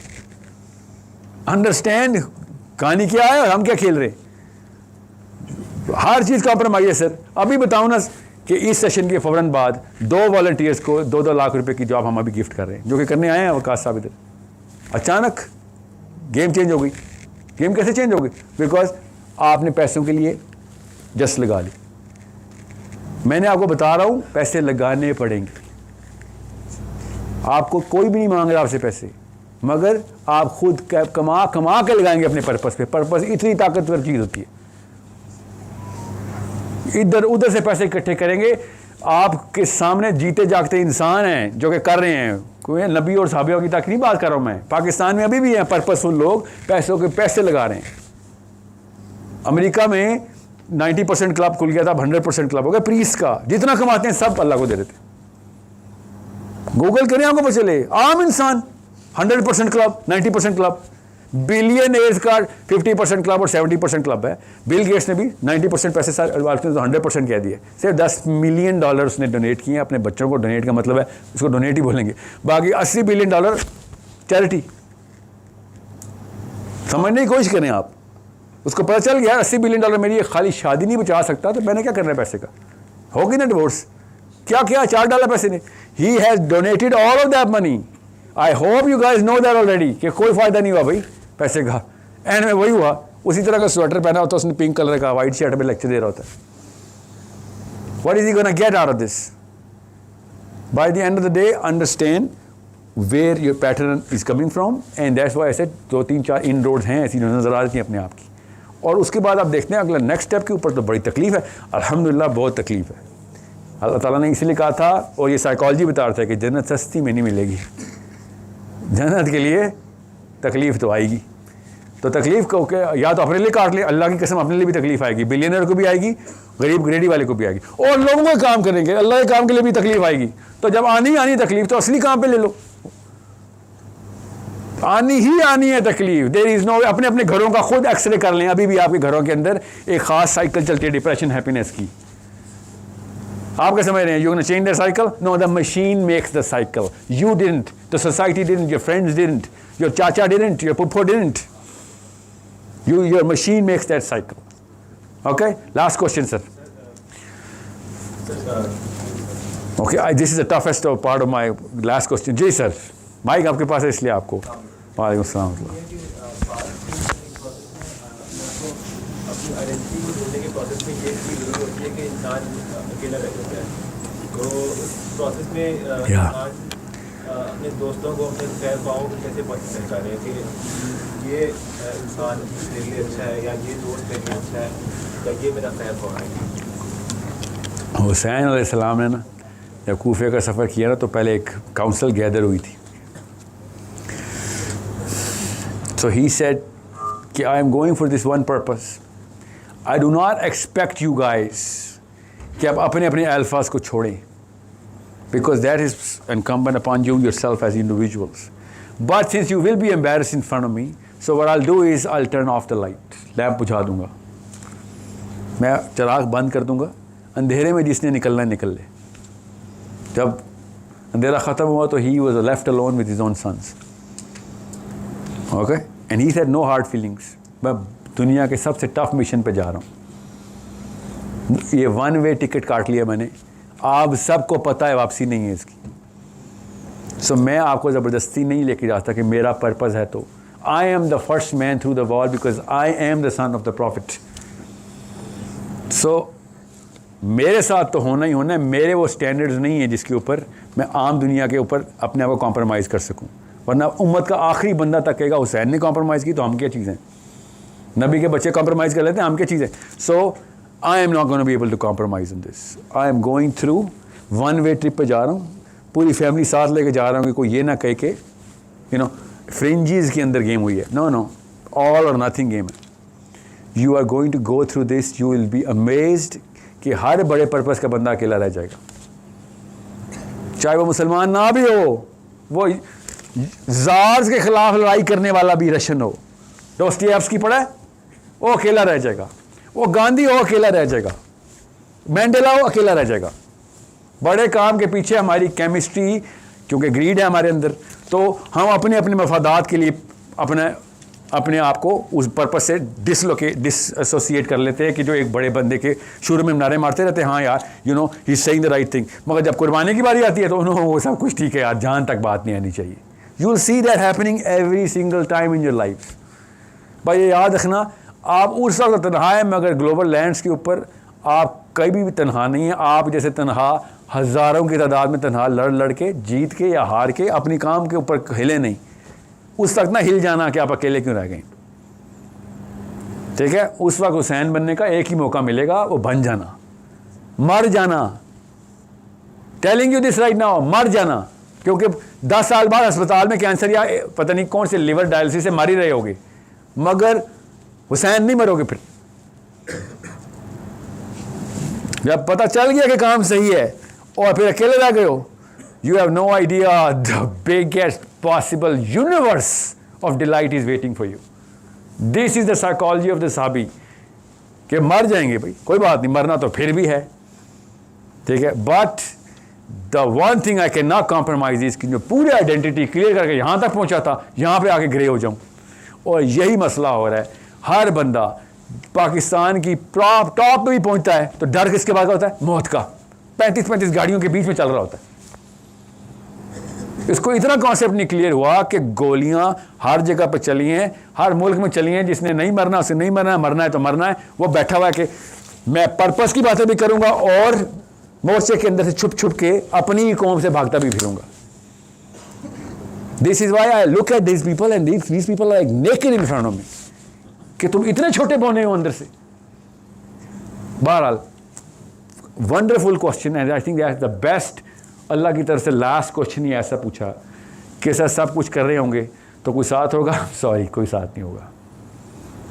अंडरस्टैंड कहानी क्या है और हम क्या खेल रहे, हर चीज़ कॉम्प्रोमाइज़ है सर। अभी बताऊँ ना कि इस सेशन के फ़ौरन बाद 2 वॉलंटियर्स को 2-2 लाख रुपए की जॉब हम अभी गिफ्ट कर रहे हैं, जो कि करने आए हैं वकास साहब इधर। अचानक गेम चेंज हो गई। गेम कैसे चेंज हो गई? बिकॉज आपने पैसों के लिए जस्ट लगा ली। मैंने आपको बता रहा हूँ, पैसे लगाने पड़ेंगे। आपको कोई भी नहीं मांग रहा आपसे पैसे, मगर आप खुद कमा के लगाएंगे अपने पर्पस पे। पर्पस इतनी ताकतवर चीज़ होती है, इधर उधर से पैसे इकट्ठे करेंगे। आपके सामने जीते जागते इंसान हैं जो कि कर रहे हैं। कोई नबी और साहबियों की तक नहीं बात कर रहा हूँ मैं, पाकिस्तान में अभी भी हैं पर्पसफुल लोग, पैसों के पैसे लगा रहे हैं। अमेरिका में 90% क्लब खुल गया था, 100% क्लब हो गया प्रीस का। जितना कमाते हैं सब अल्लाह को दे देते। गूगल करें, आपको पता चले, आम इंसान 100% क्लब, 90% क्लब। बिलियनर्स का 50% क्लब और 70% क्लब है। बिल गेट्स ने भी 90% पैसे सारे 100% कह दिए। सिर्फ $10 मिलियन उसने डोनेट किए अपने बच्चों को। डोनेट का मतलब है उसको डोनेट ही बोलेंगे। बाकी $80 बिलियन चैरिटी। समझने की कोशिश करें आप। उसको पता चल गया $80 बिलियन मेरी खाली शादी नहीं बचा सकता, तो मैंने क्या करना है पैसे का, होगी ना डिवोर्स। क्या किया $4 पैसे ने। He has donated all of that money. I hope you guys know that already कि कोई फ़ायदा नहीं हुआ भाई पैसे का। एंड में वही हुआ, उसी तरह का स्वेटर पहना होता है उसने, पिंक कलर का, वाइट शर्ट में लेक्चर दे रहा होता है। What is he gonna get out of this? By the end of the day understand where your pattern is coming from, and that's why ऐसे 2-3-4 इन रोड्स हैं ऐसी जो नजर आ रही हैं अपने आप की। और उसके बाद आप देखते हैं अगला नेक्स्ट स्टेप के ऊपर तो बड़ी तकलीफ है। अल्हम्दुलिल्लाह बहुत तकलीफ है। अल्लाह ताला ने इसलिए कहा था, और ये साइकोलॉजी बता रहा था कि जन्नत सस्ती में नहीं मिलेगी। जन्नत के लिए तकलीफ़ तो आएगी। तो तकलीफ़ को या तो अपने लिए काट ले, अल्लाह की कसम अपने लिए भी तकलीफ़ आएगी, बिलियनर को भी आएगी, गरीब ग्रेडी वाले को भी आएगी, और लोगों का काम करेंगे, अल्लाह के काम के लिए भी तकलीफ़ आएगी। तो जब आनी तकलीफ़ तो असली काम पे ले लो। आनी है तकलीफ। There is no. अपने अपने घरों का खुद एक्सरे कर लें। अभी भी आपके घरों के अंदर एक ख़ास साइकिल चलती है डिप्रेशन हैप्पीनेस की। आप क्या समझ रहे हैं? You can change the cycle? No, the machine makes the cycle. You didn't, the society didn't, your friends didn't, your chacha didn't, your phuppo didn't. Your machine makes that cycle. Okay, last question, sir. Okay, this is the toughest part of my last question. जी sir, mike आपके पास है इसलिए आपको. वालेकुम सलाम. अपनी identity को ढूंढने के प्रोसेस में ये चीज़ ज़रूरी होती है कि इंसान अकेला रह जाता है. तो उस प्रोसेस में इंसान अपने दोस्तों को, अपने खैर पाओं को कैसे पहचाने कि ये इंसान मेरे लिए अच्छा है, या ये दोस्त मेरे लिए अच्छा है, या ये मेरा खैर पाओ है. हुसैन अलैहिस्सलाम ने ना जब कूफे का सफ़र किया ना, तो पहले एक काउंसिल गैदर हुई थी. सो ही सेड कि I am going for this one purpose. I do not expect you guys कि आप अपने अपने अल्फाज को छोड़ें, because that is incumbent upon you yourself as individuals. But since you will be embarrassed in front of me, so what I'll do is I'll turn off the light. Lamp बुझा दूंगा, मैं चिराग बंद कर दूंगा. अंधेरे में जिसने निकलना निकल ले. जब अंधेरा ख़त्म हुआ तो he was left alone with his own sons. Okay? And he said no hard feelings. मैं दुनिया के सबसे टफ मिशन पे जा रहा हूँ. ये वन वे टिकट काट लिया मैंने. आप सबको पता है वापसी नहीं है इसकी. सो मैं आपको ज़बरदस्ती नहीं लेके जाता कि मेरा पर्पज़ है. तो I am the first man through the wall because I am the son of the prophet. So मेरे साथ तो होना ही होना है. मेरे वो स्टैंडर्ड्स नहीं है जिसके ऊपर मैं आम दुनिया के ऊपर अपने आप को कॉम्प्रोमाइज़ कर सकूं. वरना उम्मत का आखिरी बंदा तक कहेगा हुसैन ने कॉम्प्रोमाइज़ की तो हम क्या चीज़ें. नबी के बच्चे कॉम्प्रोमाइज़ कर लेते हैं, हम क्या चीज़ें. सो I am not going to be able to compromise on this. I am going through one way trip पे जा रहा हूँ. पूरी फैमिली साथ लेके जा रहा हूँ कि कोई ये ना कहे कि फ्रिंजीज के अंदर गेम हुई है. नो नो, ऑल और नथिंग गेम है. You are going to go through this. You will be amazed कि हर बड़े पर्पस का बंदा अकेला रह जाएगा, चाहे वो मुसलमान ना भी हो, वो ज़ार्स के खिलाफ लड़ाई करने वाला भी रशन हो. डोस्टोयेव्स्की पढ़ा है, वो अकेला रह जाएगा. वो गांधी हो, अकेला रह जाएगा. मैंडेला हो, अकेला रह जाएगा. बड़े काम के पीछे हमारी केमिस्ट्री, क्योंकि ग्रीड है हमारे अंदर, तो हम अपने अपने मफादात के लिए अपने आप को उस पर्पस से डिसएसोसिएट कर लेते हैं कि जो एक बड़े बंदे के शुरू में नारे मारते रहते हैं, हाँ यार he is saying the right thing, मगर जब कुर्बानी की बारी आती है तो वो सब कुछ ठीक है यार, जान तक बात नहीं आनी चाहिए. You will see that happening every single time in your life. भाई ये याद रखना, आप उस वक्त तनहा है, मगर ग्लोबल लैंड्स के ऊपर आप कभी भी तनहा नहीं है. आप जैसे तनहा हज़ारों की तादाद में तनहा लड़ के, जीत के या हार के, अपनी काम के ऊपर हिले नहीं. उस वक्त ना हिल जाना कि आप अकेले क्यों रह गए. ठीक है, उस वक्त हुसैन बनने का एक ही मौका मिलेगा, वो बन जाना, मर जाना. Telling you this right now, मर जाना. क्योंकि 10 साल बाद अस्पताल में कैंसर या पता नहीं कौन से लिवर डायलिसिस से मर ही रहे होगे, मगर हुसैन नहीं मरोगे. फिर जब पता चल गया कि काम सही है और फिर अकेले रह गए हो, you have no idea the biggest possible universe of delight is waiting for you. This is the psychology of the साबी कि मर जाएंगे भाई, कोई बात नहीं, मरना तो फिर भी है. ठीक है, but the one thing I can not compromise is कि जो पूरी आइडेंटिटी क्लियर करके यहाँ तक पहुँचा था, यहाँ पे आके ग्रे हो जाऊँ. और यही मसला हो रहा है. हर बंदा पाकिस्तान की टॉप पे भी पहुंचता है तो डर किसके बाद का होता है? मौत का. 35-35 गाड़ियों के बीच में चल रहा होता है. इसको इतना कॉन्सेप्ट नहीं क्लियर हुआ कि गोलियां हर जगह पर चली हैं, हर मुल्क में चली हैं. जिसने नहीं मरना उसे नहीं मरना है, मरना है तो मरना है. वो बैठा हुआ है कि मैं पर्पस की बातें भी करूंगा और मोर्चे के अंदर से छुप छुप के अपनी ही कौम से भागता भी फिरूंगा. This is why I look at this people and these people are like naked in front of me कि तुम इतने छोटे बने हो अंदर से. बहरहाल wonderful question and I think that's the best. Allah की तरफ से लास्ट क्वेश्चन ही ऐसा पूछा कि सर सब कुछ कर रहे होंगे तो कोई साथ होगा? सॉरी, कोई साथ नहीं होगा.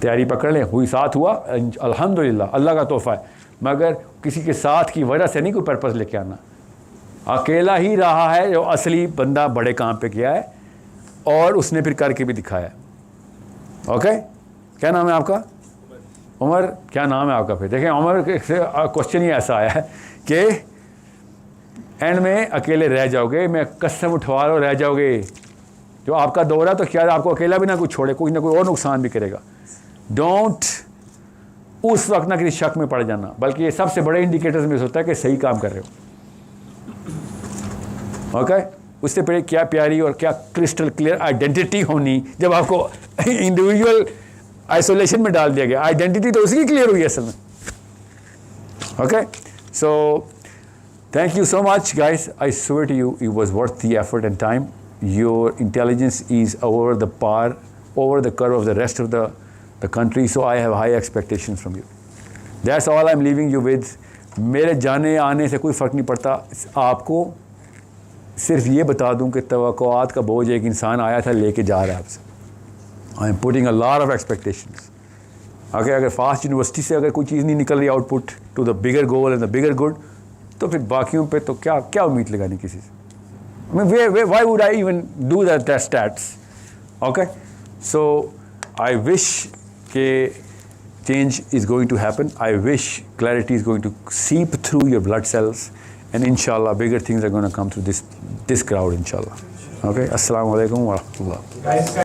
तैयारी पकड़ लें, हुई साथ हुआ अल्हम्दुलिल्लाह, अल्लाह का तोहफा है. मगर किसी के साथ की वजह से नहीं कोई पर्पस लेके आना. अकेला ही रहा है जो असली बंदा बड़े काम पे किया है और उसने फिर करके भी दिखाया है. ओके, क्या नाम है आपका? उमर. क्या नाम है आपका? फिर देखें, उमर से क्वेश्चन ही ऐसा आया है कि एंड में अकेले रह जाओगे, मैं कसम उठवा लो रह जाओगे। जो आपका दौर है तो क्या आपको अकेला भी ना कुछ छोड़े, कोई ना कोई और नुकसान भी करेगा। डोंट उस वक्त ना किसी शक में पड़ जाना, बल्कि ये सबसे बड़े इंडिकेटर्स में से होता है कि सही काम कर रहे हो। ओके उससे पहले क्या प्यारी और क्या क्रिस्टल क्लियर आइडेंटिटी होनी, जब आपको इंडिविजुअल आइसोलेशन में डाल दिया गया। आइडेंटिटी तो उसकी क्लियर हुई है असल में। Okay so thank you so much guys, I swear to you, it was worth the effort and time. Your intelligence is over the par, over the curve of the rest of the country, so I have high expectations from you. That's all I'm leaving you with. मेरे जाने आने से कोई फ़र्क नहीं पड़ता, आपको सिर्फ ये बता दूं कि तवक्कुआत का बोझ एक इंसान आया था लेके जा रहा है आपसे। I am putting a lot of expectations. अगर फास्ट यूनिवर्सिटी से अगर कोई चीज़ नहीं निकल रही output to the bigger goal and the bigger good, तो फिर बाकियों पे तो क्या क्या उम्मीद लगानी किसी से। I mean, why would I even do that stats? Okay, so I wish change is going to happen. I wish clarity is going to seep through your blood cells, and inshallah bigger things are going to come through this crowd inshallah. Okay, assalamu alaikum wa rahmatullah. Guys,